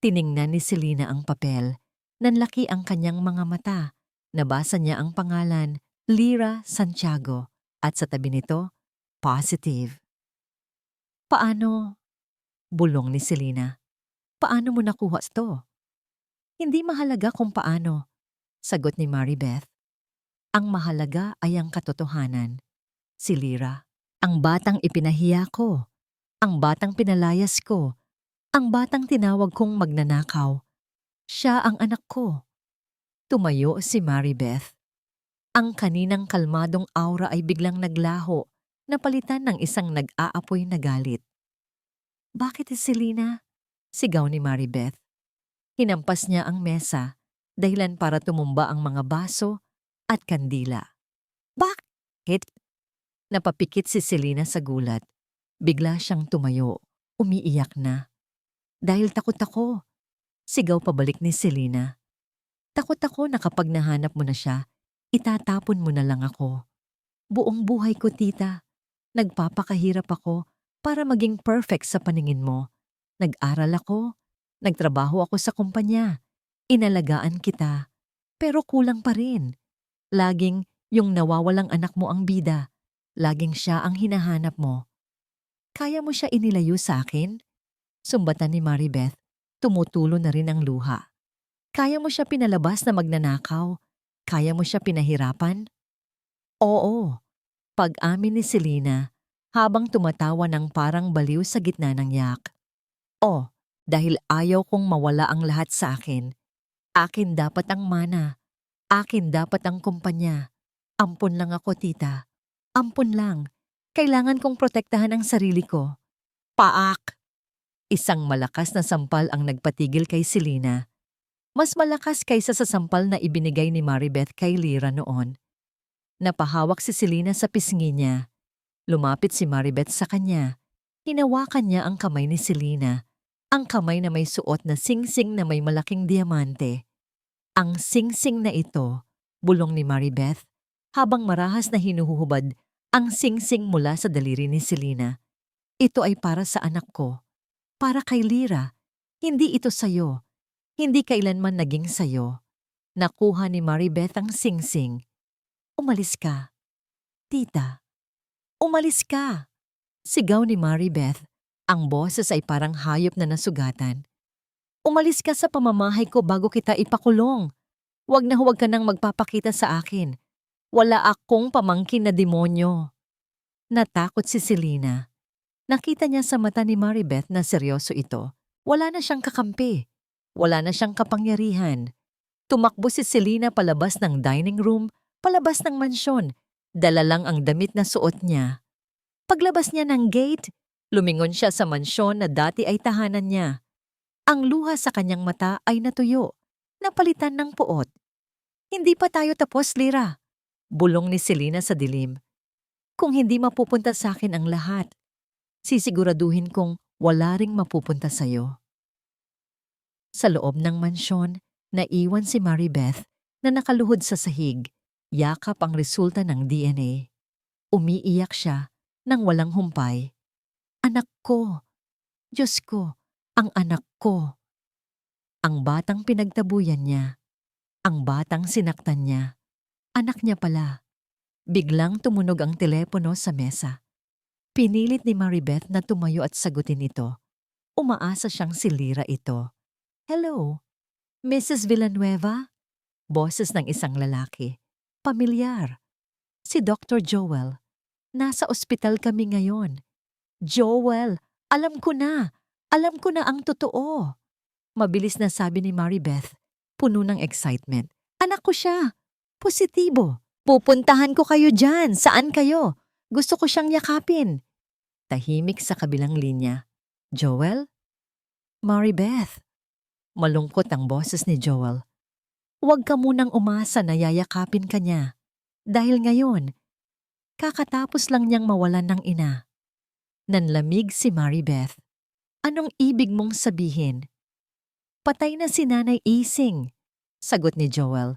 Tiningnan ni Selena ang papel. Nanlaki ang kanyang mga mata. Nabasa niya ang pangalan, Lyra Santiago, at sa tabi nito, positive. Paano? Bulong ni Selena. Paano mo nakuha ito? Hindi mahalaga kung paano, sagot ni Maribeth. Ang mahalaga ay ang katotohanan. Si Lyra, ang batang ipinahiya ko, ang batang pinalayas ko, ang batang tinawag kong magnanakaw. Siya ang anak ko. Tumayo si Maribeth. Ang kaninang kalmadong aura ay biglang naglaho, napalitan ng isang nag-aapoy na galit. Bakit Selena? Sigaw ni Maribeth. Hinampas niya ang mesa, dahilan para tumumba ang mga baso at kandila. Bakit? Napapikit si Selena sa gulat. Bigla siyang tumayo, umiiyak na. Dahil takot ako. Sigaw pabalik ni Selena. Takot ako na kapag nahanap mo na siya, itatapon mo na lang ako. Buong buhay ko, tita. Nagpapakahirap ako para maging perfect sa paningin mo. Nag-aral ako, nagtrabaho ako sa kumpanya, inalagaan kita. Pero kulang pa rin. Laging yung nawawalang anak mo ang bida. Laging siya ang hinahanap mo. Kaya mo siya inilayo sa akin? Sumbatan ni Maribeth. Tumutulo na rin ang luha. Kaya mo siya pinalabas na magnanakaw? Kaya mo siya pinahirapan? Oo. Pag-amin ni Selena habang tumatawa ng parang baliw sa gitna ng yak. Dahil ayaw kong mawala ang lahat sa akin. Akin dapat ang mana. Akin dapat ang kumpanya. Ampun lang ako, tita. Ampun lang. Kailangan kong protektahan ang sarili ko. Paak! Isang malakas na sampal ang nagpatigil kay Selena. Mas malakas kaysa sa sampal na ibinigay ni Maribeth kay Lyra noon. Napahawak si Selena sa pisngi niya. Lumapit si Maribeth sa kanya. Hinawakan niya ang kamay ni Selena. Ang kamay na may suot na singsing na may malaking diamante. Ang singsing na ito, bulong ni Maribeth, habang marahas na hinuhuhubad ang singsing mula sa daliri ni Selena. Ito ay para sa anak ko. Para kay Lyra. Hindi ito sayo. Hindi kailanman naging sayo. Nakuha ni Maribeth ang singsing. Umalis ka. Tita. Umalis ka. Sigaw ni Maribeth. Ang boses ay parang hayop na nasugatan. Umalis ka sa pamamahay ko bago kita ipakulong. Huwag ka nang magpapakita sa akin. Wala akong pamangkin na demonyo. Natakot si Selena. Nakita niya sa mata ni Maribeth na seryoso ito. Wala na siyang kakampi. Wala na siyang kapangyarihan. Tumakbo si Selena palabas ng dining room, palabas ng mansyon. Dala lang ang damit na suot niya. Paglabas niya ng gate, lumingon siya sa mansyon na dati ay tahanan niya. Ang luha sa kanyang mata ay natuyo, napalitan ng puot. Hindi pa tayo tapos, Lyra. Bulong ni Selena sa dilim. Kung hindi mapupunta sa akin ang lahat, sisiguraduhin kong wala ring mapupunta sa'yo. Sa loob ng mansyon, naiwan si Maribeth na nakaluhod sa sahig, yakap ang resulta ng DNA. Umiiyak siya nang walang humpay. Anak ko! Diyos ko! Ang anak ko! Ang batang pinagtabuyan niya. Ang batang sinaktan niya. Anak niya pala. Biglang tumunog ang telepono sa mesa. Pinilit ni Maribeth na tumayo at sagutin ito. Umaasa siyang si Lyra ito. Hello, Mrs. Villanueva? Boses ng isang lalaki. Pamilyar. Si Dr. Joel. Nasa ospital kami ngayon. Joel, alam ko na. Alam ko na ang totoo. Mabilis na sabi ni Maribeth, puno ng excitement. Anak ko siya. Positibo. Pupuntahan ko kayo dyan. Saan kayo? Gusto ko siyang yakapin. Tahimik sa kabilang linya. Joel? Maribeth. Malungkot ang boses ni Joel. Huwag ka munang umasa na yayakapin ka niya. Dahil ngayon, kakatapos lang niyang mawalan ng ina. Nanlamig si Maribeth. Anong ibig mong sabihin? Patay na si Nanay Ising, sagot ni Joel.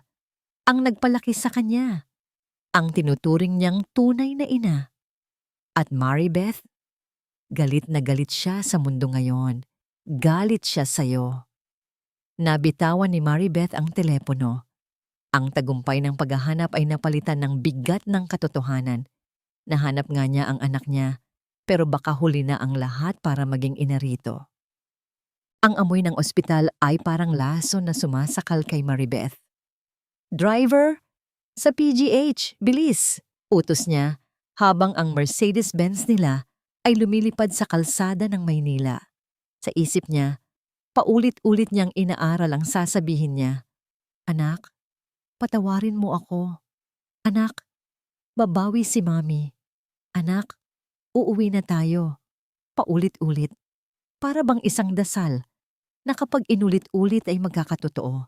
Ang nagpalaki sa kanya. Ang tinuturing niyang tunay na ina. At Maribeth, galit na galit siya sa mundo ngayon. Galit siya sa'yo. Nabitawan ni Maribeth ang telepono. Ang tagumpay ng paghahanap ay napalitan ng bigat ng katotohanan. Nahanap nga niya ang anak niya, pero baka huli na ang lahat para maging ina rito. Ang amoy ng ospital ay parang laso na sumasakal kay Maribeth. Driver, sa PGH, bilis! Utos niya habang ang Mercedes-Benz nila ay lumilipad sa kalsada ng Maynila. Sa isip niya, paulit-ulit niyang inaaral ang sasabihin niya. Anak, patawarin mo ako. Anak, babawi si Mami. Anak, uuwi na tayo. Paulit-ulit. Para bang isang dasal na kapag inulit-ulit ay magkakatotoo.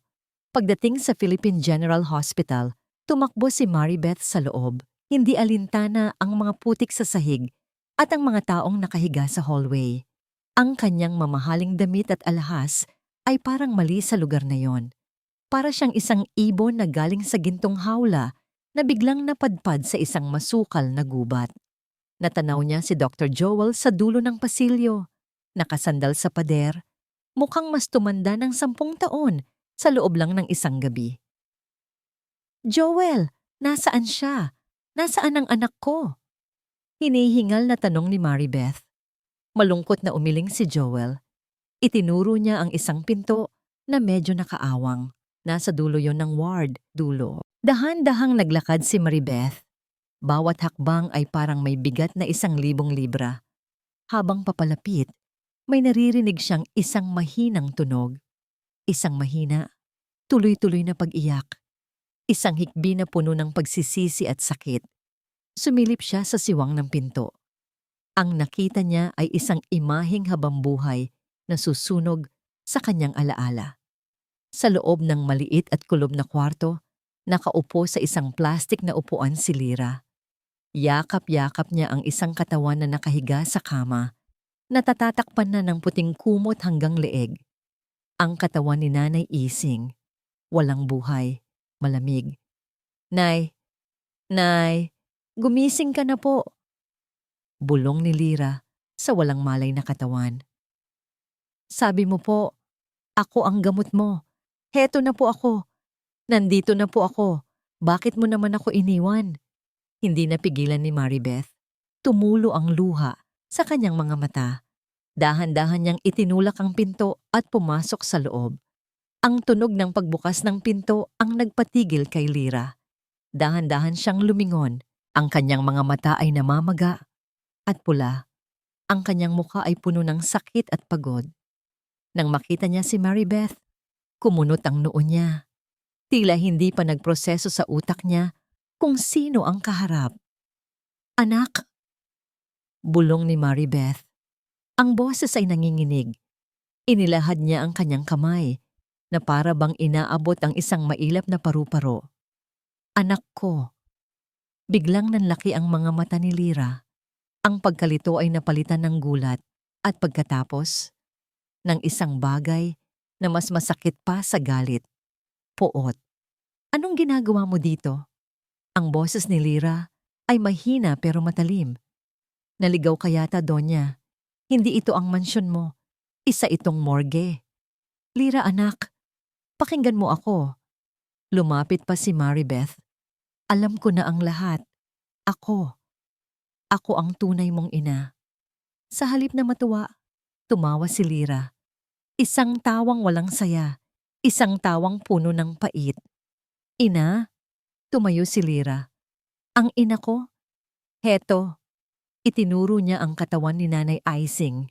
Pagdating sa Philippine General Hospital, tumakbo si Maribeth sa loob. Hindi alintana ang mga putik sa sahig at ang mga taong nakahiga sa hallway. Ang kanyang mamahaling damit at alahas ay parang mali sa lugar na yon. Para siyang isang ibon na galing sa gintong hawla na biglang napadpad sa isang masukal na gubat. Natanaw niya si Dr. Joel sa dulo ng pasilyo. Nakasandal sa pader, mukhang mas tumanda ng 10 taon sa loob lang ng isang gabi. Joel, nasaan siya? Nasaan ang anak ko? Hinihingal na tanong ni Maribeth. Malungkot na umiling si Joel. Itinuro niya ang isang pinto na medyo nakaawang. Nasa dulo yon ng ward, dulo. Dahan-dahang naglakad si Maribeth. Bawat hakbang ay parang may bigat na 1,000 libra. Habang papalapit, may naririnig siyang isang mahinang tunog. Isang mahina, tuloy-tuloy na pag-iyak. Isang hikbi na puno ng pagsisisi at sakit. Sumilip siya sa siwang ng pinto. Ang nakita niya ay isang imaheng habambuhay na susunog sa kanyang alaala. Sa loob ng maliit at kulob na kwarto, nakaupo sa isang plastik na upuan si Lyra. Yakap-yakap niya ang isang katawan na nakahiga sa kama, natatatakpan na ng puting kumot hanggang leeg. Ang katawan ni Nanay Ising, walang buhay, malamig. Nay, Nay, gumising ka na po. Bulong ni Lyra sa walang malay na katawan. Sabi mo po, ako ang gamot mo. Heto na po ako. Nandito na po ako. Bakit mo naman ako iniwan? Hindi napigilan ni Maribeth. Tumulo ang luha sa kanyang mga mata. Dahan-dahan niyang itinulak ang pinto at pumasok sa loob. Ang tunog ng pagbukas ng pinto ang nagpatigil kay Lyra. Dahan-dahan siyang lumingon. Ang kanyang mga mata ay namamaga at pula. Ang kanyang mukha ay puno ng sakit at pagod. Nang makita niya si Maribeth, kumunot ang noo niya. Tila hindi pa nagproseso sa utak niya kung sino ang kaharap. Anak! Bulong ni Maribeth. Ang boses ay nanginginig. Inilahad niya ang kanyang kamay na para bang inaabot ang isang mailap na paru-paro. Anak ko! Biglang nanlaki ang mga mata ni Lyra. Ang pagkalito ay napalitan ng gulat at pagkatapos ng isang bagay na mas masakit pa sa galit. Poot. Anong ginagawa mo dito? Ang boses ni Lyra ay mahina pero matalim. Naligaw ka yata, Donya. Hindi ito ang mansyon mo. Isa itong morgue. Lyra anak, pakinggan mo ako. Lumapit pa si Maribeth. Alam ko na ang lahat. Ako ang tunay mong ina. Sa halip na matuwa, tumawa si Lyra. Isang tawang walang saya. Isang tawang puno ng pait. Ina? Tumayo si Lyra. Ang ina ko? Heto. Itinuro niya ang katawan ni Nanay Ising.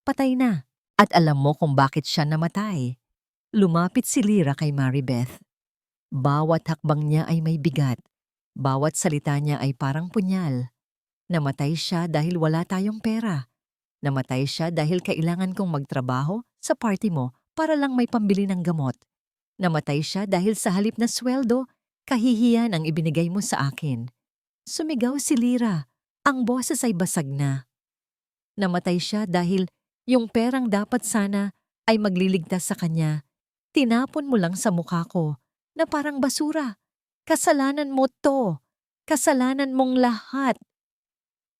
Patay na. At alam mo kung bakit siya namatay. Lumapit si Lyra kay Maribeth. Bawat hakbang niya ay may bigat. Bawat salita niya ay parang punyal. Namatay siya dahil wala tayong pera. Namatay siya dahil kailangan kong magtrabaho sa party mo para lang may pambili ng gamot. Namatay siya dahil sa halip na sweldo, kahihiyan ang ibinigay mo sa akin. Sumigaw si Lyra. Ang boses ay basag na. Namatay siya dahil yung perang dapat sana ay magliligtas sa kanya. Tinapon mo lang sa mukha ko na parang basura. Kasalanan mo to. Kasalanan mong lahat.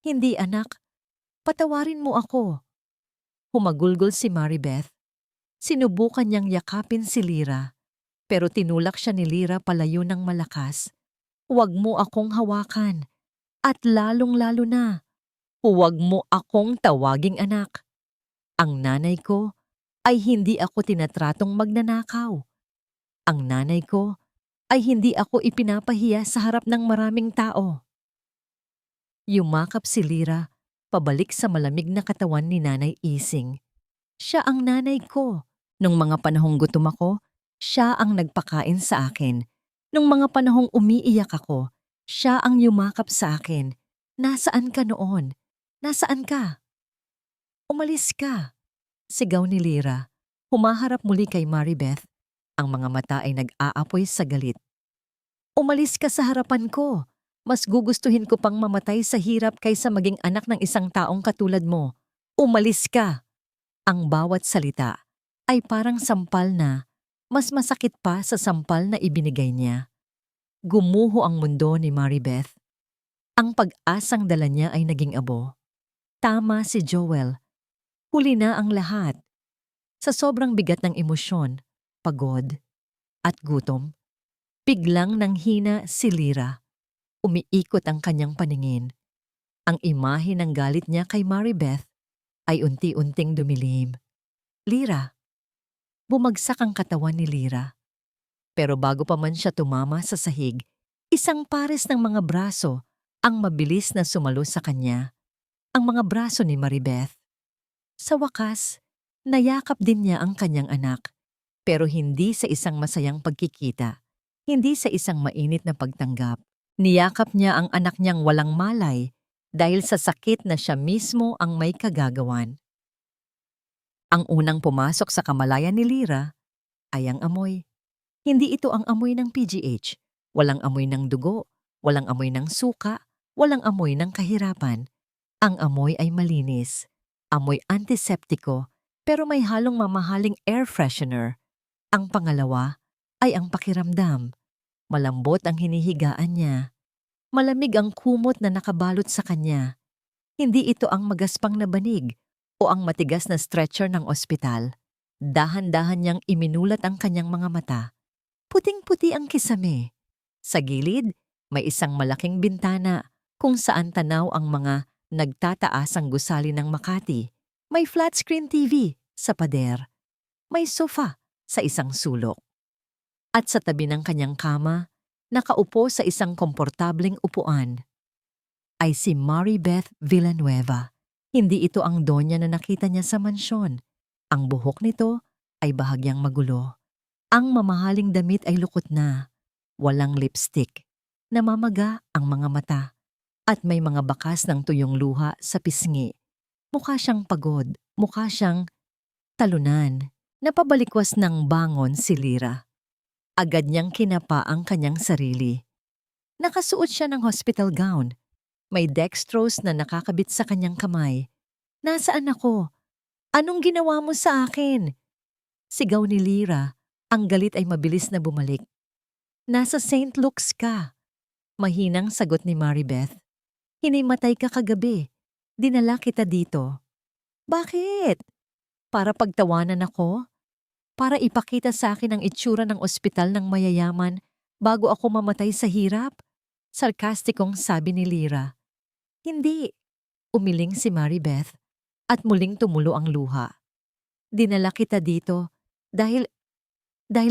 Hindi anak, patawarin mo ako. Humagulgol si Maribeth. Sinubukan niyang yakapin si Lyra, pero tinulak siya ni Lyra palayo ng malakas. Huwag mo akong hawakan. At lalong-lalo na, huwag mo akong tawaging anak. Ang nanay ko ay hindi ako tinatratong magnanakaw. Ang nanay ko ay hindi ako ipinapahiya sa harap ng maraming tao. Yumakap si Lyra pabalik sa malamig na katawan ni Nanay Ising. Siya ang nanay ko. Nung mga panahong gutom ako, siya ang nagpakain sa akin. Nung mga panahong umiiyak ako, siya ang yumakap sa akin. Nasaan ka noon? Nasaan ka? Umalis ka. Sigaw ni Lyra. Humaharap muli kay Maribeth. Ang mga mata ay nag-aapoy sa galit. Umalis ka sa harapan ko. Mas gugustuhin ko pang mamatay sa hirap kaysa maging anak ng isang taong katulad mo. Umalis ka. Ang bawat salita ay parang sampal na mas masakit pa sa sampal na ibinigay niya. Gumuho ang mundo ni Maribeth. Ang pag-asang dala niya ay naging abo. Tama si Joel. Huli na ang lahat. Sa sobrang bigat ng emosyon, pagod, at gutom, biglang nanghina si Lyra. Umiikot ang kanyang paningin. Ang imahe ng galit niya kay Maribeth ay unti-unting dumilim. Lyra. Bumagsak ang katawan ni Lyra. Pero bago pa man siya tumama sa sahig, isang pares ng mga braso ang mabilis na sumalo sa kanya. Ang mga braso ni Maribeth. Sa wakas, nayakap din niya ang kanyang anak. Pero hindi sa isang masayang pagkikita. Hindi sa isang mainit na pagtanggap. Niyakap niya ang anak niyang walang malay dahil sa sakit na siya mismo ang may kagagawan. Ang unang pumasok sa kamalayan ni Lyra ay ang amoy. Hindi ito ang amoy ng PGH. Walang amoy ng dugo, walang amoy ng suka, walang amoy ng kahirapan. Ang amoy ay malinis. Amoy antiseptiko, pero may halong mamahaling air freshener. Ang pangalawa ay ang pakiramdam. Malambot ang hinihigaan niya. Malamig ang kumot na nakabalot sa kanya. Hindi ito ang magaspang na banig o ang matigas na stretcher ng ospital. Dahan-dahan niyang iminulat ang kanyang mga mata. Puting-puti ang kisame. Sa gilid, may isang malaking bintana kung saan tanaw ang mga nagtataasang gusali ng Makati. May flat screen TV sa pader. May sofa sa isang sulok. At sa tabi ng kanyang kama, nakaupo sa isang komportableng upuan, ay si Maribeth Villanueva. Hindi ito ang donya na nakita niya sa mansyon. Ang buhok nito ay bahagyang magulo. Ang mamahaling damit ay lukot na. Walang lipstick. Namamaga ang mga mata. At may mga bakas ng tuyong luha sa pisngi. Mukha siyang pagod. Mukha siyang talunan. Napabalikwas ng bangon si Lyra. Agad niyang kinapa ang kanyang sarili. Nakasuot siya ng hospital gown. May dextrose na nakakabit sa kanyang kamay. Nasaan ako? Anong ginawa mo sa akin? Sigaw ni Lyra. Ang galit ay mabilis na bumalik. Nasa St. Luke's ka. Mahinang sagot ni Maribeth. Hinimatay ka kagabi. Dinala kita dito. Bakit? Para pagtawanan ako? Para ipakita sa akin ang itsura ng ospital ng mayayaman bago ako mamatay sa hirap? Sarkastikong sabi ni Lyra. Hindi. Umiling si Maribeth at muling tumulo ang luha. Dinala kita dito dahil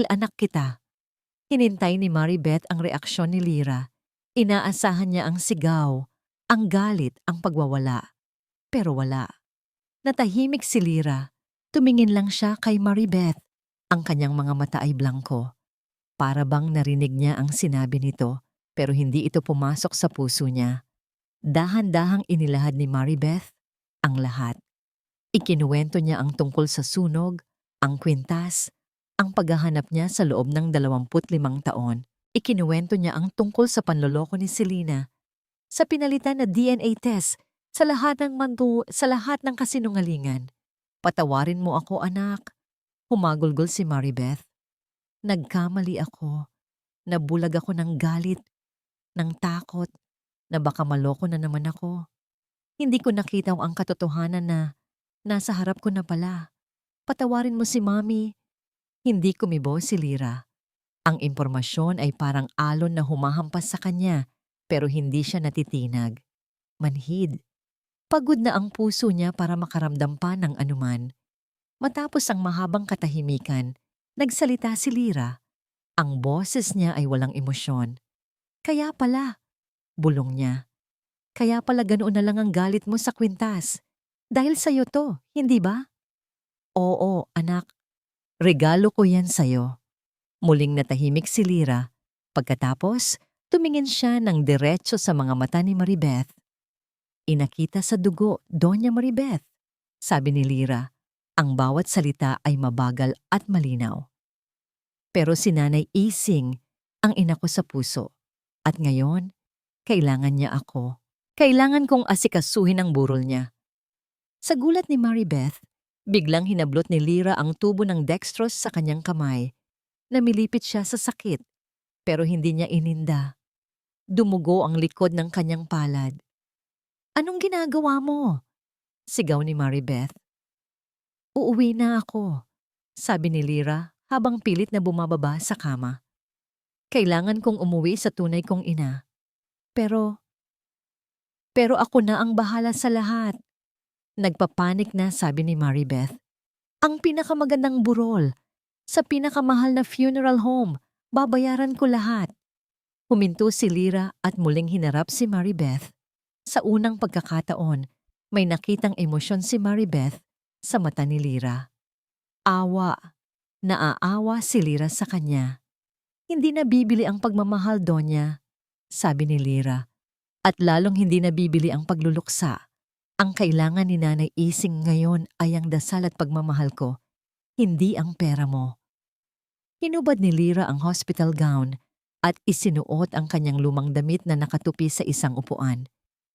anak kita. Hinintay ni Maribeth ang reaksyon ni Lyra. Inaasahan niya ang sigaw, ang galit, ang pagwawala. Pero wala. Natahimik si Lyra. Tumingin lang siya kay Maribeth. Ang kanyang mga mata ay blanko. Para bang narinig niya ang sinabi nito, pero hindi ito pumasok sa puso niya. Dahan-dahang inilahad ni Maribeth ang lahat. Ikinuwento niya ang tungkol sa sunog, ang kwintas, ang paghahanap niya sa loob ng 25 taon. Ikinuwento niya ang tungkol sa panloloko ni Selena, sa pinalitan na DNA test, sa lahat ng kasinungalingan. Patawarin mo ako, anak. Humagulgol si Maribeth. Nagkamali ako. Nabulag ako ng galit, ng takot, na baka maloko na naman ako. Hindi ko nakita ang katotohanan na nasa harap ko na pala. Patawarin mo si Mami. Hindi kumibo si Lyra. Ang impormasyon ay parang alon na humahampas sa kanya, pero hindi siya natitinag. Manhid. Pagod na ang puso niya para makaramdam pa ng anuman. Matapos ang mahabang katahimikan, nagsalita si Lyra. Ang boses niya ay walang emosyon. Kaya pala, bulong niya. Kaya pala ganoon na lang ang galit mo sa kwintas. Dahil sa'yo to, hindi ba? Oo, anak. Regalo ko yan sa'yo. Muling natahimik si Lyra. Pagkatapos, tumingin siya ng diretso sa mga mata ni Maribeth. Inakita sa dugo, Doña Maribeth, sabi ni Lyra. Ang bawat salita ay mabagal at malinaw. Pero si Nanay Ising ang ina ko sa puso. At ngayon, kailangan niya ako. Kailangan kong asikasuhin ang burol niya. Sa gulat ni Maribeth, biglang hinablot ni Lyra ang tubo ng dextrose sa kanyang kamay. Namilipit siya sa sakit, pero hindi niya ininda. Dumugo ang likod ng kanyang palad. Anong ginagawa mo? Sigaw ni Maribeth. Uuwi na ako, sabi ni Lyra habang pilit na bumababa sa kama. Kailangan kong umuwi sa tunay kong ina. Pero ako na ang bahala sa lahat. Nagpapanik na sabi ni Maribeth. Ang pinakamagandang burol, sa pinakamahal na funeral home, babayaran ko lahat. Huminto si Lyra at muling hinarap si Maribeth. Sa unang pagkakataon, may nakitang emosyon si Maribeth sa mata ni Lyra. Awa. Naaawa si Lyra sa kanya. Hindi nabibili ang pagmamahal, Donya, sabi ni Lyra. At lalong hindi nabibili ang pagluluksa. Ang kailangan ni Nanay Ising ngayon ay ang dasal at pagmamahal ko, hindi ang pera mo. Hinubad ni Lyra ang hospital gown at isinuot ang kanyang lumang damit na nakatupi sa isang upuan.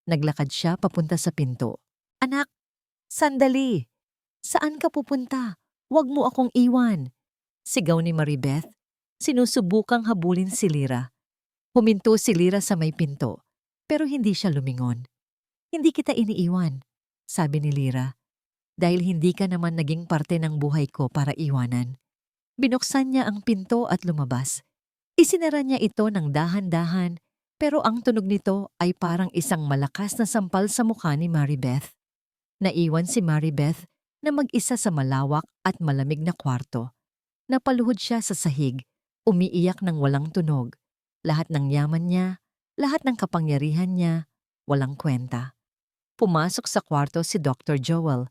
Naglakad siya papunta sa pinto. Anak, sandali! Saan ka pupunta? Huwag mo akong iwan! Sigaw ni Maribeth. Sinusubukang habulin si Lyra. Huminto si Lyra sa may pinto, pero hindi siya lumingon. Hindi kita iniiwan, sabi ni Lyra, dahil hindi ka naman naging parte ng buhay ko para iwanan. Binuksan niya ang pinto at lumabas. Isinara niya ito ng dahan-dahan, pero ang tunog nito ay parang isang malakas na sampal sa mukha ni Maribeth. Naiwan si Maribeth na mag-isa sa malawak at malamig na kwarto. Napaluhod siya sa sahig, umiiyak ng walang tunog. Lahat ng yaman niya, lahat ng kapangyarihan niya, walang kwenta. Pumasok sa kwarto si Dr. Joel.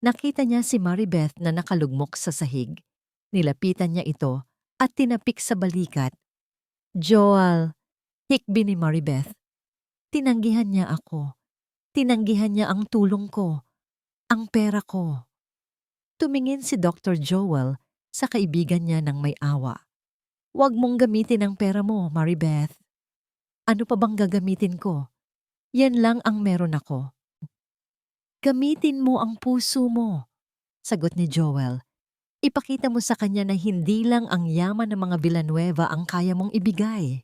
Nakita niya si Maribeth na nakalugmok sa sahig. Nilapitan niya ito at tinapik sa balikat. Joel, hikbi ni Maribeth. Tinanggihan niya ako. Tinanggihan niya ang tulong ko, ang pera ko. Tumingin si Dr. Joel sa kaibigan niya ng may awa. Huwag mong gamitin ang pera mo, Maribeth. Ano pa bang gagamitin ko? Yan lang ang meron ako. Gamitin mo ang puso mo, sagot ni Joel. Ipakita mo sa kanya na hindi lang ang yaman ng mga Villanueva ang kaya mong ibigay.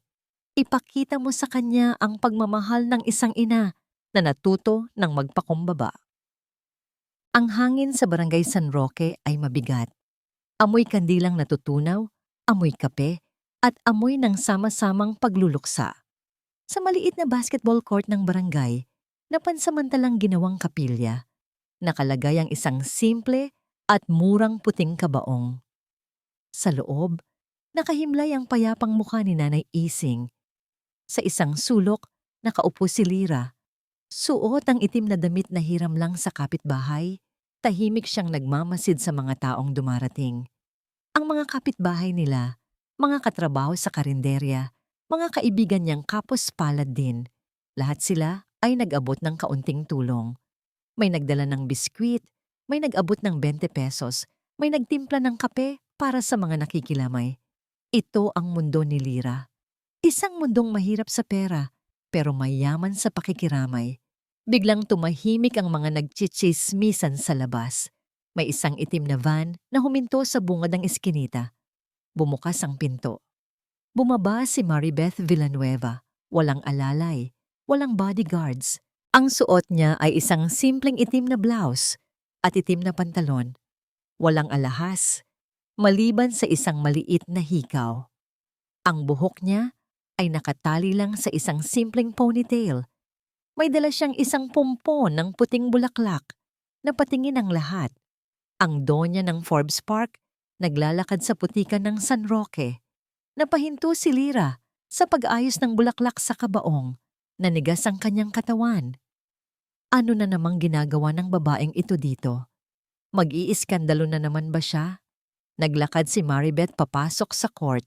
Ipakita mo sa kanya ang pagmamahal ng isang ina na natuto ng magpakumbaba. Ang hangin sa Barangay San Roque ay mabigat. Amoy kandilang natutunaw, amoy kape, at amoy ng sama-samang pagluluksa. Sa maliit na basketball court ng barangay, na pansamantalang ginawang kapilya, nakalagay ang isang simple at murang puting kabaong. Sa loob, nakahimlay ang payapang mukha ni Nanay Ising. Sa isang sulok, nakaupo si Lyra. Suot ang itim na damit na hiram lang sa kapitbahay, tahimik siyang nagmamasid sa mga taong dumarating. Ang mga kapitbahay nila, mga katrabaho sa karinderya, mga kaibigan niyang kapos palad din, lahat sila ay nag-abot ng kaunting tulong. May nagdala ng biskwit, may nag-abot ng 20 pesos, may nagtimpla ng kape para sa mga nakikilamay. Ito ang mundo ni Lyra. Isang mundong mahirap sa pera, pero mayaman sa pakikiramay. Biglang tumahimik ang mga nagchichismisan sa labas. May isang itim na van na huminto sa bungad ng eskinita. Bumukas ang pinto. Bumaba si Maribeth Villanueva. Walang alalay, walang bodyguards. Ang suot niya ay isang simpleng itim na blouse at itim na pantalon. Walang alahas, maliban sa isang maliit na hikaw. Ang buhok niya ay nakatali lang sa isang simpleng ponytail. May dala siyang isang pompon ng puting bulaklak na patingin ang lahat. Ang donya ng Forbes Park naglalakad sa putikan ng San Roque. Napahinto si Lyra sa pag-ayos ng bulaklak sa kabaong. Nanigas ang kanyang katawan. Ano na namang ginagawa ng babaeng ito dito? Mag-iiskandalo na naman ba siya? Naglakad si Maribeth papasok sa court.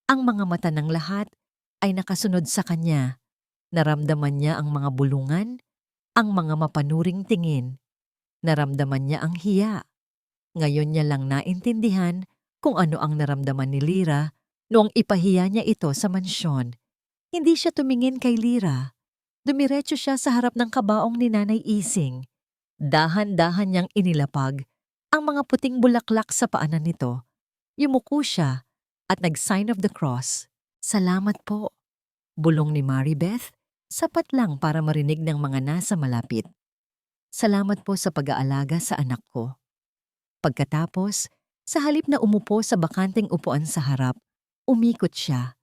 Ang mga mata ng lahat ay nakasunod sa kanya. Naramdaman niya ang mga bulungan, ang mga mapanuring tingin. Naramdaman niya ang hiya. Ngayon niya lang naintindihan kung ano ang naramdaman ni Lyra noong ipahiya niya ito sa mansyon. Hindi siya tumingin kay Lyra. Dumiretso siya sa harap ng kabaong ni Nanay Ising. Dahan-dahan niyang inilapag ang mga puting bulaklak sa paanan nito. Yumuko siya at nag-sign of the cross. Salamat po, bulong ni Maribeth, sapat lang para marinig ng mga nasa malapit. Salamat po sa pag-aalaga sa anak ko. Pagkatapos, sa halip na umupo sa bakanteng upuan sa harap, umikot siya.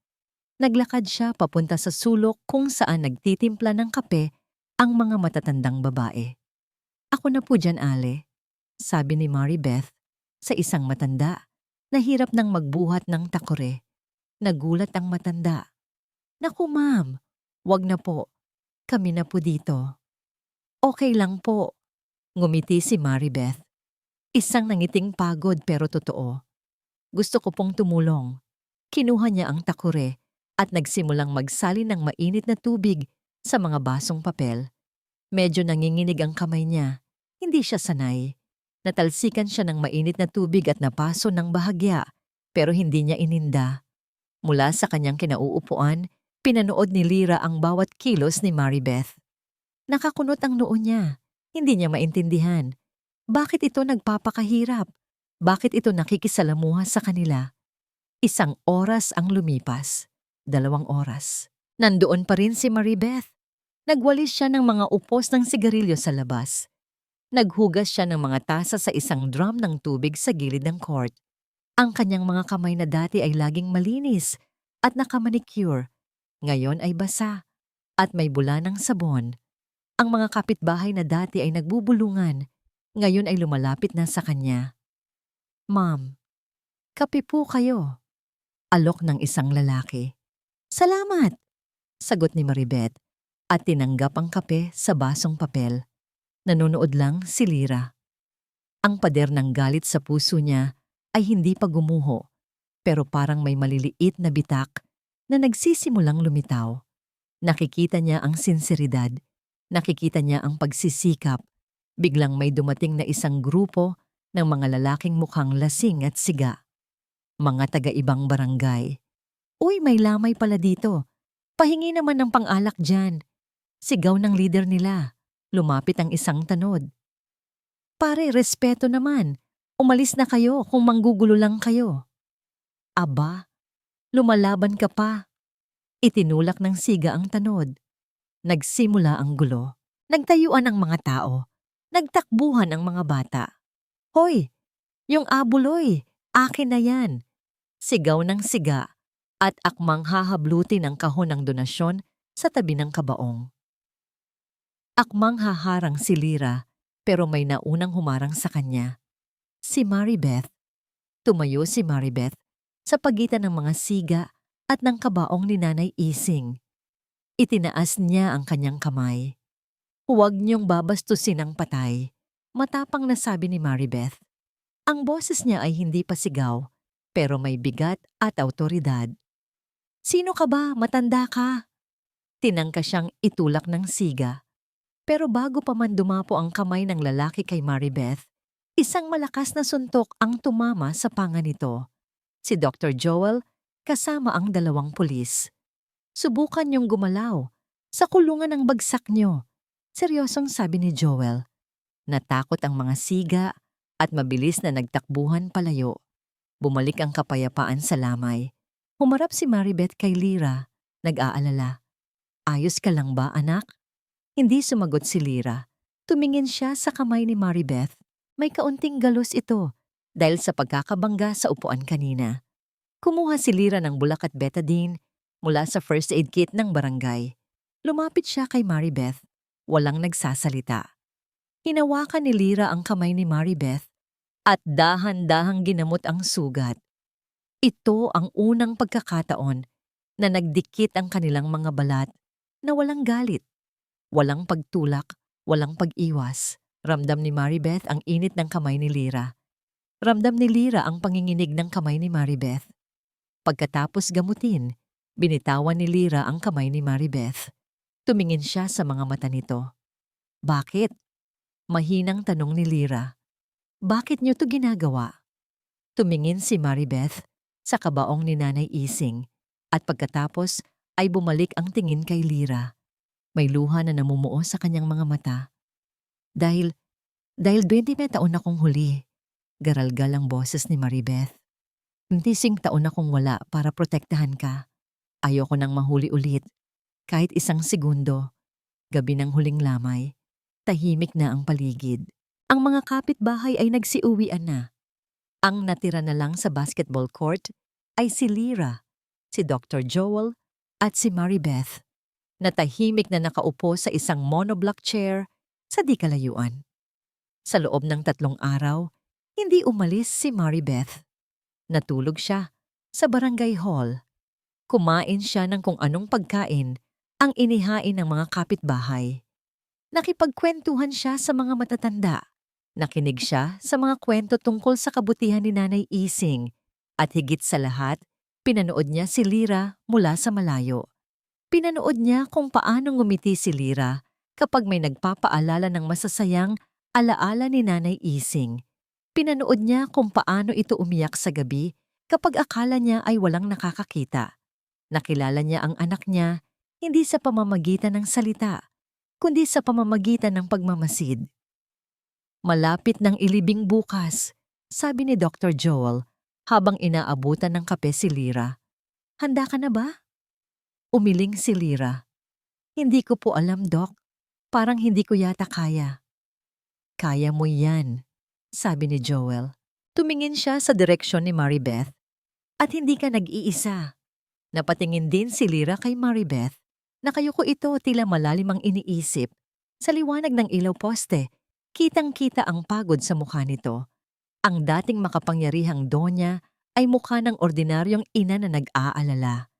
Naglakad siya papunta sa sulok kung saan nagtitimpla ng kape ang mga matatandang babae. Ako na po dyan, Ale, sabi ni Maribeth sa isang matanda na hirap nang magbuhat ng takore. Nagulat ang matanda. Naku ma'am, wag na po. Kami na po dito. Okay lang po, ngumiti si Maribeth. Isang nangiting pagod pero totoo. Gusto ko pong tumulong. Kinuha niya ang takure at nagsimulang magsali ng mainit na tubig sa mga basong papel. Medyo nanginginig ang kamay niya. Hindi siya sanay. Natalsikan siya ng mainit na tubig at napaso ng bahagya, pero hindi niya ininda. Mula sa kanyang kinauupuan, pinanood ni Lyra ang bawat kilos ni Maribeth. Nakakunot ang noo niya. Hindi niya maintindihan. Bakit ito nagpapakahirap? Bakit ito nakikisalamuha sa kanila? 1 oras ang lumipas. 2 oras. Nandoon pa rin si Maribeth. Nagwalis siya ng mga upos ng sigarilyo sa labas. Naghugas siya ng mga tasa sa isang drum ng tubig sa gilid ng court. Ang kanyang mga kamay na dati ay laging malinis at nakamanicure. Ngayon ay basa at may bula ng sabon. Ang mga kapitbahay na dati ay nagbubulungan. Ngayon ay lumalapit na sa kanya. "Ma'am, kape po kayo." Alok ng isang lalaki. "Salamat," sagot ni Maribeth at tinanggap ang kape sa basong papel. Nanonood lang si Lyra. Ang pader ng galit sa puso niya ay hindi pa gumuho, pero parang may maliliit na bitak na nagsisimulang lumitaw. Nakikita niya ang sinseridad, nakikita niya ang pagsisikap. Biglang may dumating na isang grupo ng mga lalaking mukhang lasing at siga. Mga taga-ibang barangay. "Uy, may lamay pala dito. Pahingi naman ng pang-alak dyan." Sigaw ng leader nila. Lumapit ang isang tanod. "Pare, respeto naman. Umalis na kayo kung manggugulo lang kayo." Aba, lumalaban ka pa. Itinulak ng siga ang tanod. Nagsimula ang gulo. Nagtayuan ang mga tao. Nagtakbuhan ang mga bata. "Hoy, yung abuloy, akin na yan." Sigaw ng siga at akmang hahabluti ng kahon ng donasyon sa tabi ng kabaong. Akmang haharang si Lyra, pero may naunang humarang sa kanya. Si Maribeth. Tumayo si Maribeth sa pagitan ng mga siga at ng kabaong ni Nanay Ising. Itinaas niya ang kanyang kamay. "Huwag niyong babastusin ang patay," matapang na sabi ni Maribeth. Ang boses niya ay hindi pa sigaw, pero may bigat at awtoridad. "Sino ka ba? Matanda ka." Tinangka siyang itulak ng siga. Pero bago pa man dumapo ang kamay ng lalaki kay Maribeth, isang malakas na suntok ang tumama sa panga nito. Si Dr. Joel kasama ang 2 pulis. "Subukan niyong gumalaw. Sa kulungan ang bagsak niyo," seryosong sabi ni Joel. Natakot ang mga siga at mabilis na nagtakbuhan palayo. Bumalik ang kapayapaan sa lamay. Humarap si Maribeth kay Lyra, nag-aalala. "Ayos ka lang ba, anak?" Hindi sumagot si Lyra. Tumingin siya sa kamay ni Maribeth. May kaunting galos ito dahil sa pagkakabangga sa upuan kanina. Kumuha si Lyra ng bulak at betadine mula sa first aid kit ng barangay. Lumapit siya kay Maribeth. Walang nagsasalita. Hinawakan ni Lyra ang kamay ni Maribeth at dahan-dahang ginamot ang sugat. Ito ang unang pagkakataon na nagdikit ang kanilang mga balat na walang galit. Walang pagtulak, walang pag-iwas. Ramdam ni Maribeth ang init ng kamay ni Lyra. Ramdam ni Lyra ang panginginig ng kamay ni Maribeth. Pagkatapos gamutin, binitawan ni Lyra ang kamay ni Maribeth. Tumingin siya sa mga mata nito. "Bakit?" Mahinang tanong ni Lyra. "Bakit niyo to ginagawa?" Tumingin si Maribeth sa kabaong ni Nanay Ising at pagkatapos ay bumalik ang tingin kay Lyra. May luha na namumuo sa kanyang mga mata. Dahil 20 na taon akong huli, garalgal ang boses ni Maribeth. 20 taon akong wala para protektahan ka. Ayoko nang mahuli ulit. Kahit 1 segundo. Gabi ng huling lamay. Tahimik na ang paligid. Ang mga kapitbahay ay nagsiuwian na. Ang natira na lang sa basketball court ay si Lyra, si Dr. Joel at si Maribeth. Natahimik na nakaupo sa isang monoblock chair sa di kalayuan. Sa loob ng 3 araw, hindi umalis si Maribeth. Natulog siya sa barangay hall. Kumain siya ng kung anong pagkain ang inihain ng mga kapitbahay. Nakipagkwentuhan siya sa mga matatanda. Nakinig siya sa mga kwento tungkol sa kabutihan ni Nanay Ising at higit sa lahat, pinanood niya si Lyra mula sa malayo. Pinanood niya kung paano ngumiti si Lyra Kapag may nagpapaalala ng masasayang alaala ni Nanay Ising, pinanood niya kung paano ito umiyak sa gabi kapag akala niya ay walang nakakakita. Nakilala niya ang anak niya hindi sa pamamagitan ng salita, kundi sa pamamagitan ng pagmamasid. Malapit ng ilibing bukas, sabi ni Dr. Joel habang inaabutan ng kape si Lyra. Handa ka na ba? Umiling si Lyra. Hindi ko po alam, Doc. Parang hindi ko yata kaya. Kaya mo yan, sabi ni Joel. Tumingin siya sa direksyon ni Maribeth. At hindi ka nag-iisa. Napatingin din si Lyra kay Maribeth. Nakayuko ito tila malalim ang iniisip. Sa liwanag ng ilaw poste, kitang-kita ang pagod sa mukha nito. Ang dating makapangyarihang donya ay mukha ng ordinaryong ina na nag-aalala.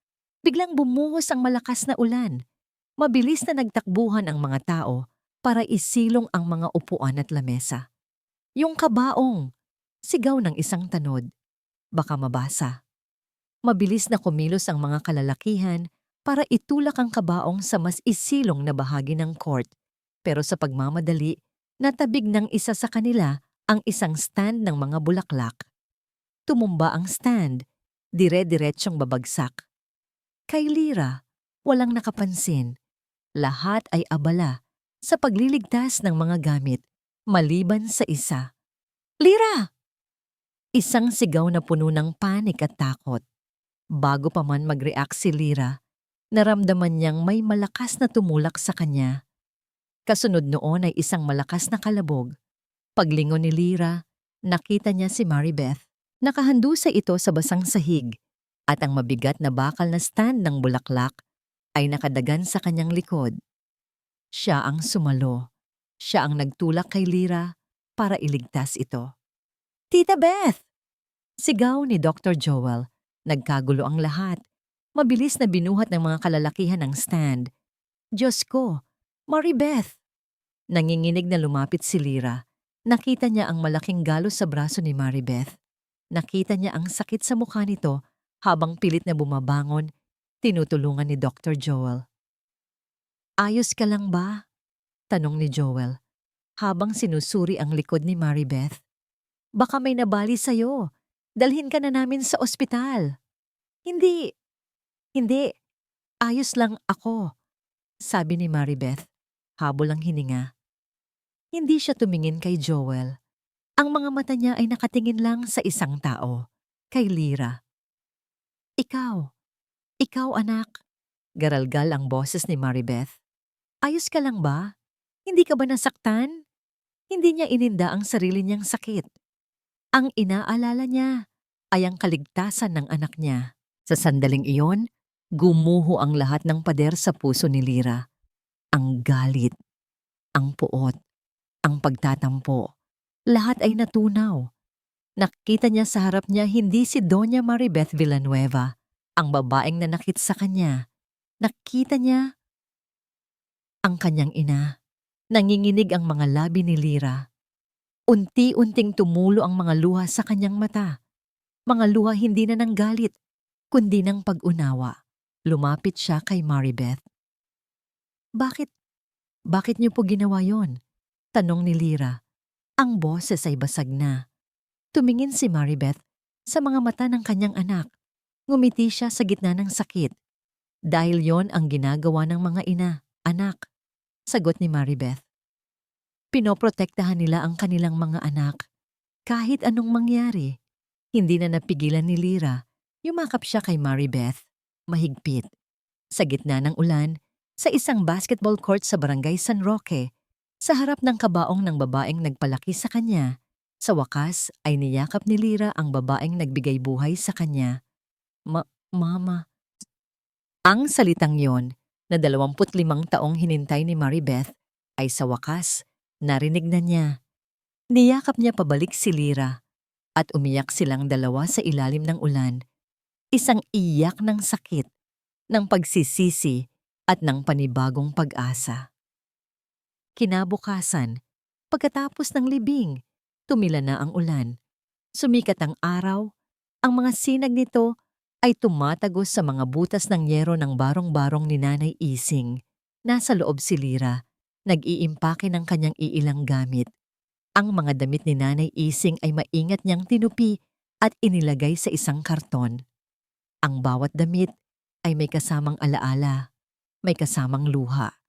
Biglang bumuhos ang malakas na ulan. Mabilis na nagtakbuhan ang mga tao para isilong ang mga upuan at lamesa. Yung kabaong, sigaw ng isang tanod. Baka mabasa. Mabilis na kumilos ang mga kalalakihan para itulak ang kabaong sa mas isilong na bahagi ng court. Pero sa pagmamadali, natabig ng isa sa kanila ang isang stand ng mga bulaklak. Tumumba ang stand, dire-diretsyong babagsak. Kay Lyra, walang nakapansin. Lahat ay abala sa pagliligtas ng mga gamit, maliban sa isa. Lyra! Isang sigaw na puno ng panik at takot. Bago pa man mag-react si Lyra, naramdaman niyang may malakas na tumulak sa kanya. Kasunod noon ay isang malakas na kalabog. Paglingon ni Lyra, nakita niya si Maribeth. Nakahandusay ito sa basang sahig at ang mabigat na bakal na stand ng bulaklak ay nakadagan sa kanyang likod. Siya ang sumalo. Siya ang nagtulak kay Lyra para iligtas ito. Tita Beth! Sigaw ni Dr. Joel. Nagkagulo ang lahat. Mabilis na binuhat ng mga kalalakihan ang stand. Diyos ko, Maribeth! Nanginginig na lumapit si Lyra. Nakita niya ang malaking galos sa braso ni Maribeth. Nakita niya ang sakit sa mukha nito habang pilit na bumabangon, tinutulungan ni Dr. Joel. Ayos ka lang ba? Tanong ni Joel habang sinusuri ang likod ni Maribeth. Baka may nabali sa'yo. Dalhin ka na namin sa ospital. Hindi. Ayos lang ako, sabi ni Maribeth, habol ang hininga. Hindi siya tumingin kay Joel. Ang mga mata niya ay nakatingin lang sa isang tao, kay Lyra. Ikaw anak, garalgal ang boses ni Maribeth. Ayos ka lang ba? Hindi ka ba nasaktan? Hindi niya ininda ang sarili niyang sakit. Ang inaalala niya ay ang kaligtasan ng anak niya. Sa sandaling iyon, gumuho ang lahat ng pader sa puso ni Lyra. Ang galit, ang puot, ang pagtatampo. Lahat ay natunaw. Nakita niya sa harap niya hindi si Doña Maribeth Villanueva, ang babaeng nanakit sa kanya. Nakita niya ang kanyang ina. Nanginginig ang mga labi ni Lyra. Unti-unting tumulo ang mga luha sa kanyang mata. Mga luha hindi na ng galit, kundi ng pag-unawa. Lumapit siya kay Maribeth. Bakit niyo po ginawa yon? Tanong ni Lyra. Ang boses ay basag na. Tumingin si Maribeth sa mga mata ng kanyang anak. Ngumiti siya sa gitna ng sakit. Dahil yon ang ginagawa ng mga ina, anak. Sagot ni Maribeth. Pinoprotektahan nila ang kanilang mga anak. Kahit anong mangyari, hindi na napigilan ni Lyra. Yumakap siya kay Maribeth. Mahigpit. Sa gitna ng ulan, sa isang basketball court sa barangay San Roque, sa harap ng kabaong ng babaeng nagpalaki sa kanya, sa wakas ay niyakap ni Lyra ang babaeng nagbigay buhay sa kanya. Mama. Ang salitang yon na 25 taong hinintay ni Maribeth ay sa wakas narinig na niya. Niyakap niya pabalik si Lyra at umiyak silang dalawa sa ilalim ng ulan. Isang iyak ng sakit, ng pagsisisi at ng panibagong pag-asa. Kinabukasan, pagkatapos ng libing, tumila na ang ulan. Sumikat ang araw, ang mga sinag nito ay tumatagos sa mga butas ng yero ng barong-barong ni Nanay Ising. Nasa loob si Lyra. Nag-iimpake ng kanyang iilang gamit. Ang mga damit ni Nanay Ising ay maingat niyang tinupi at inilagay sa isang karton. Ang bawat damit ay may kasamang alaala, may kasamang luha.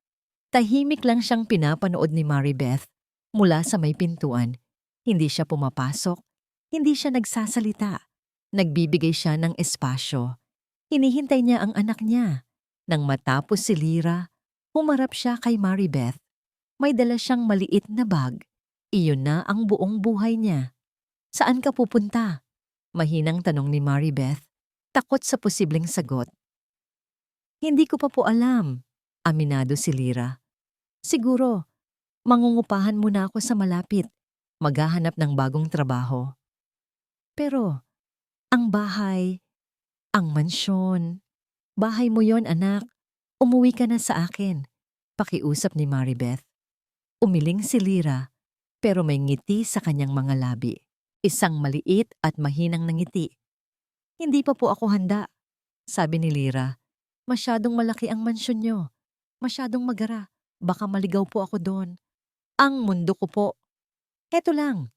Tahimik lang siyang pinapanood ni Maribeth mula sa may pintuan. Hindi siya pumapasok, hindi siya nagsasalita. Nagbibigay siya ng espasyo. Hinihintay niya ang anak niya. Nang matapos si Lyra, humarap siya kay Maribeth. May dala siyang maliit na bag. Iyon na ang buong buhay niya. Saan ka pupunta? Mahinang tanong ni Maribeth, takot sa posibleng sagot. Hindi ko pa po alam, aminado si Lyra. Siguro, mangungupahan muna ako sa malapit, maghahanap ng bagong trabaho. Pero, ang bahay, ang mansyon, bahay mo yon anak, umuwi ka na sa akin, pakiusap ni Maribeth. Umiling si Lyra, pero may ngiti sa kanyang mga labi. Isang maliit at mahinang na ngiti. Hindi pa po ako handa, sabi ni Lyra. Masyadong malaki ang mansyon niyo. Masyadong magara. Baka maligaw po ako doon. Ang mundo ko po. Heto lang.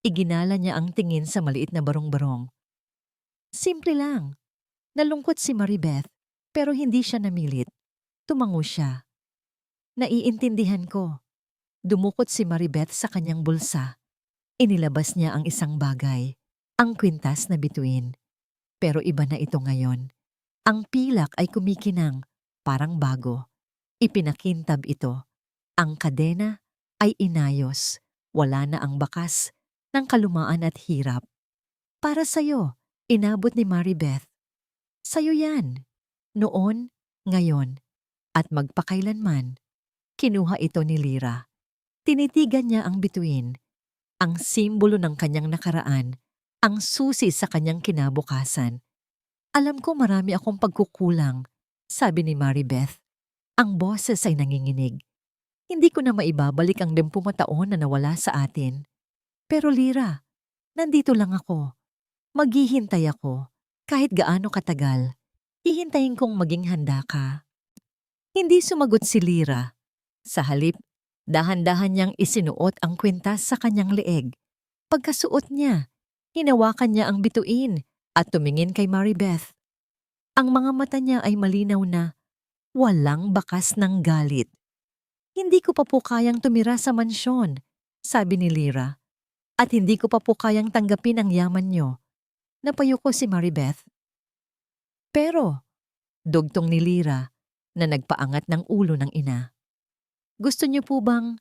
Iginala niya ang tingin sa maliit na barong-barong. Simple lang. Nalungkot si Maribeth, pero hindi siya namilit. Tumango siya. Naiintindihan ko. Dumukot si Maribeth sa kanyang bulsa. Inilabas niya ang isang bagay, ang kwintas na bituin. Pero iba na ito ngayon. Ang pilak ay kumikinang, parang bago. Ipinakintab ito. Ang kadena ay inayos. Wala na ang bakas ng kalumaan at hirap. Para sa'yo, inabot ni Maribeth. Sa'yo yan. Noon, ngayon, at magpakailanman. Kinuha ito ni Lyra. Tinitigan niya ang bituin. Ang simbolo ng kanyang nakaraan, ang susi sa kanyang kinabukasan. Alam ko marami akong pagkukulang, sabi ni Maribeth. Ang boses ay nanginginig. Hindi ko na maibabalik ang 20 taon na nawala sa atin. Pero Lyra, nandito lang ako. Maghihintay ako, kahit gaano katagal. Hihintayin kong maging handa ka. Hindi sumagot si Lyra. Sa halip, dahan-dahan niyang isinuot ang kwintas sa kanyang leeg. Pagkasuot niya, hinawakan niya ang bituin at tumingin kay Maribeth. Ang mga mata niya ay malinaw na walang bakas ng galit. Hindi ko pa po kayang tumira sa mansyon, sabi ni Lyra. At hindi ko pa po kayang tanggapin ang yaman niyo. Napayuko si Maribeth. Pero, dugtong ni Lyra na nagpaangat ng ulo ng ina. Gusto niyo po bang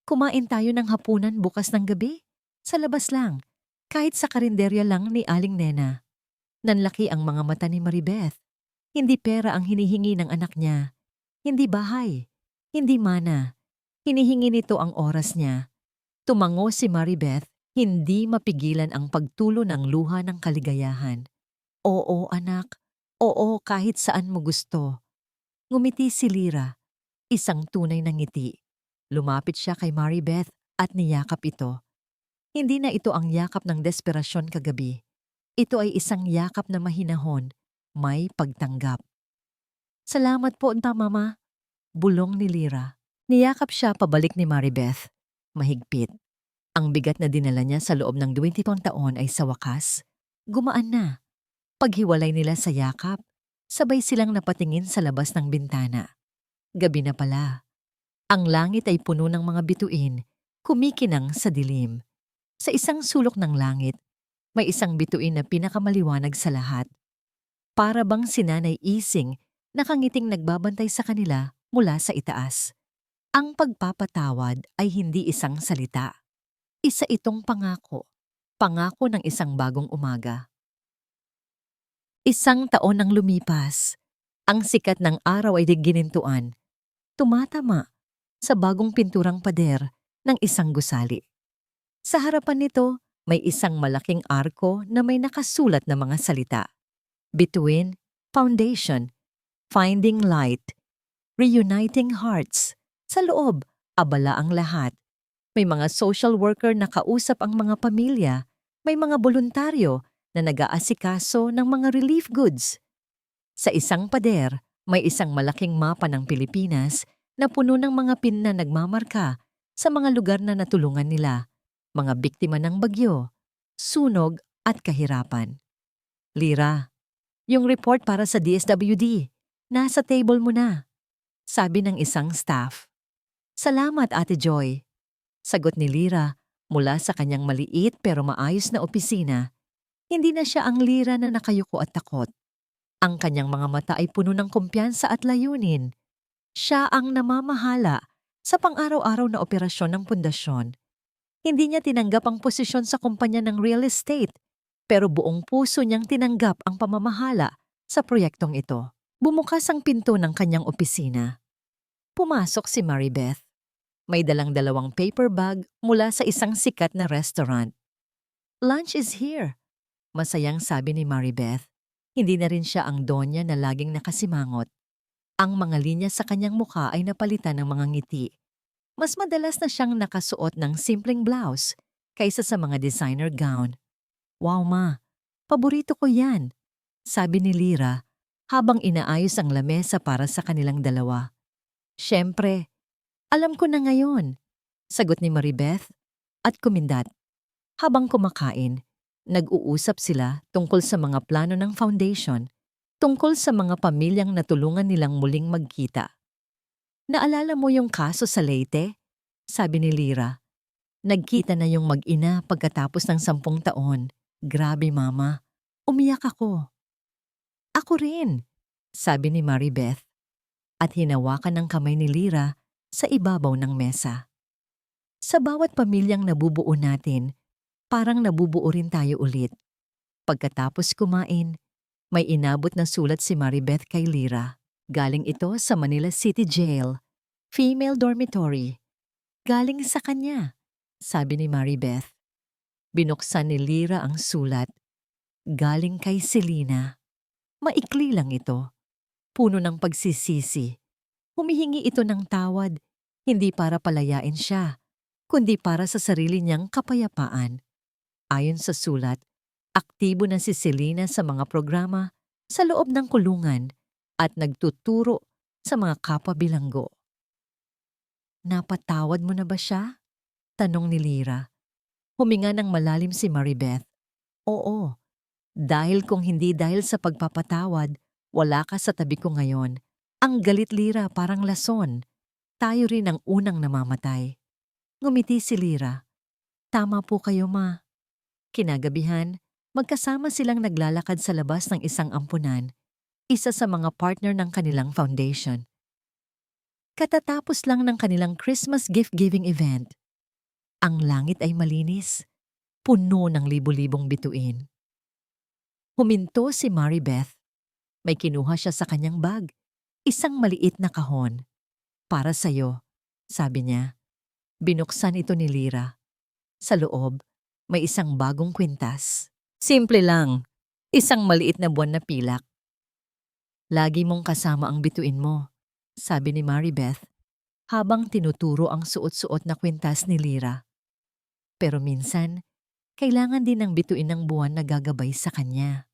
kumain tayo ng hapunan bukas ng gabi? Sa labas lang, kahit sa karinderya lang ni Aling Nena. Nanlaki ang mga mata ni Maribeth. Hindi pera ang hinihingi ng anak niya. Hindi bahay. Hindi mana. Hinihingi nito ang oras niya. Tumango si Maribeth, hindi mapigilan ang pagtulo ng luha ng kaligayahan. Oo, anak. Oo, kahit saan mo gusto. Ngumiti si Lyra. Isang tunay na ngiti. Lumapit siya kay Maribeth at niyakap ito. Hindi na ito ang yakap ng desperasyon kagabi. Ito ay isang yakap na mahinahon, may pagtanggap. Salamat po, Mama. Bulong ni Lyra. Niyakap siya pabalik ni Maribeth. Mahigpit. Ang bigat na dinala niya sa loob ng 20 taon ay sa wakas, gumaan na. Paghiwalay nila sa yakap, sabay silang napatingin sa labas ng bintana. Gabi na pala. Ang langit ay puno ng mga bituin, kumikinang sa dilim. Sa isang sulok ng langit, may isang bituin na pinakamaliwanag sa lahat. Para bang si Nanay Ising nakangiting nagbabantay sa kanila mula sa itaas. Ang pagpapatawad ay hindi isang salita. Isa itong pangako. Pangako ng isang bagong umaga. Isang taon ang lumipas. Ang sikat ng araw ay ginintuan. Tumatama sa bagong pinturang pader ng isang gusali. Sa harapan nito, may isang malaking arko na may nakasulat na mga salita. Between, Foundation, Finding Light, Reuniting Hearts. Sa loob, abala ang lahat. May mga social worker na kausap ang mga pamilya. May mga voluntaryo na nag-aasikaso ng mga relief goods. Sa isang pader, may isang malaking mapa ng Pilipinas na puno ng mga pin na nagmamarka sa mga lugar na natulungan nila, mga biktima ng bagyo, sunog at kahirapan. Lira, yung report para sa DSWD, nasa table mo na, sabi ng isang staff. Salamat, Ate Joy. Sagot ni Lira mula sa kanyang maliit pero maayos na opisina. Hindi na siya ang Lira na nakayuko at takot. Ang kanyang mga mata ay puno ng kumpiyansa at layunin. Siya ang namamahala sa pang-araw-araw na operasyon ng pundasyon. Hindi niya tinanggap ang posisyon sa kumpanya ng real estate, pero buong puso niyang tinanggap ang pamamahala sa proyektong ito. Bumukas ang pinto ng kanyang opisina. Pumasok si Maribeth. May dalang dalawang paper bag mula sa isang sikat na restaurant. Lunch is here, masayang sabi ni Maribeth. Hindi na rin siya ang donya na laging nakasimangot. Ang mga linya sa kanyang mukha ay napalitan ng mga ngiti. Mas madalas na siyang nakasuot ng simpleng blouse kaysa sa mga designer gown. Wow ma, paborito ko yan, sabi ni Lira habang inaayos ang lamesa para sa kanilang dalawa. Siyempre, alam ko na ngayon, sagot ni Maribeth at kumindat. Habang kumakain, nag-uusap sila tungkol sa mga plano ng foundation, tungkol sa mga pamilyang natulungan nilang muling magkita. Naalala mo yung kaso sa Leyte? Sabi ni Lira. Nagkita na yung mag-ina pagkatapos ng 10 taon. Grabe mama, umiyak ako. Ako rin, sabi ni Maribeth. At hinawakan ng kamay ni Lira sa ibabaw ng mesa. Sa bawat pamilyang nabubuo natin, parang nabubuo rin tayo ulit. Pagkatapos kumain, may inabot na sulat si Maribeth kay Lira. Galing ito sa Manila City Jail, female dormitory. Galing sa kanya, sabi ni Maribeth. Binuksan ni Lira ang sulat. Galing kay Selena. Maikli lang ito. Puno ng pagsisisi. Humihingi ito ng tawad, hindi para palayain siya, kundi para sa sarili niyang kapayapaan. Ayon sa sulat, aktibo na si Selena sa mga programa sa loob ng kulungan at nagtuturo sa mga kapwa bilanggo. Napatawad mo na ba siya? Tanong ni Lira. Huminga ng malalim si Maribeth. Oo, dahil kung hindi dahil sa pagpapatawad, wala ka sa tabi ko ngayon. Ang galit Lira parang lason. Tayo rin ang unang namamatay. Ngumiti si Lira. Tama po kayo ma. Kinagabihan, magkasama silang naglalakad sa labas ng isang ampunan, isa sa mga partner ng kanilang foundation. Katatapos lang ng kanilang Christmas gift-giving event. Ang langit ay malinis, puno ng libu-libong bituin. Huminto si Maribeth. May kinuha siya sa kanyang bag, isang maliit na kahon. Para sa'yo, sabi niya. Binuksan ito ni Lira. Sa loob, may isang bagong kwintas. Simple lang, isang maliit na buwan na pilak. Lagi mong kasama ang bituin mo, sabi ni Maribeth, habang tinuturo ang suot-suot na kwintas ni Lira. Pero minsan, kailangan din ng bituin ng buwan na gagabay sa kanya.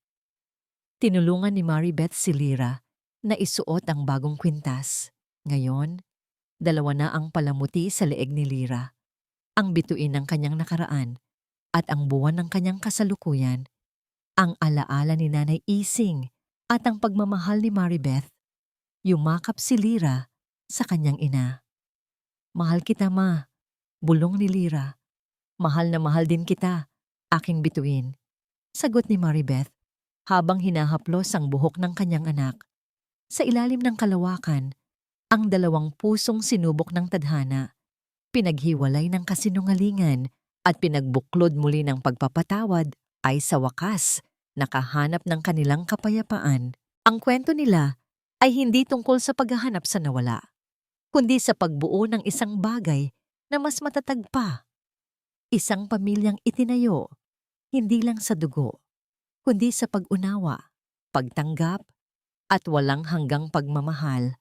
Tinulungan ni Maribeth si Lira na isuot ang bagong kwintas. Ngayon, 2 na ang palamuti sa leeg ni Lira. Ang bituin ng kanyang nakaraan at ang buwan ng kanyang kasalukuyan, ang alaala ni Nanay Ising at ang pagmamahal ni Maribeth. Yumakap si Lira sa kanyang ina. Mahal kita ma, bulong ni Lira. Mahal na mahal din kita, aking bituin. Sagot ni Maribeth habang hinahaplos ang buhok ng kanyang anak. Sa ilalim ng kalawakan, ang 2 pusong sinubok ng tadhana, pinaghiwalay ng kasinungalingan at pinagbuklod muli ng pagpapatawad ay sa wakas nakahanap ng kanilang kapayapaan. Ang kwento nila ay hindi tungkol sa paghahanap sa nawala, kundi sa pagbuo ng isang bagay na mas matatag pa. Isang pamilyang itinayo, hindi lang sa dugo, kundi sa pag-unawa, pagtanggap, at walang hanggang pagmamahal.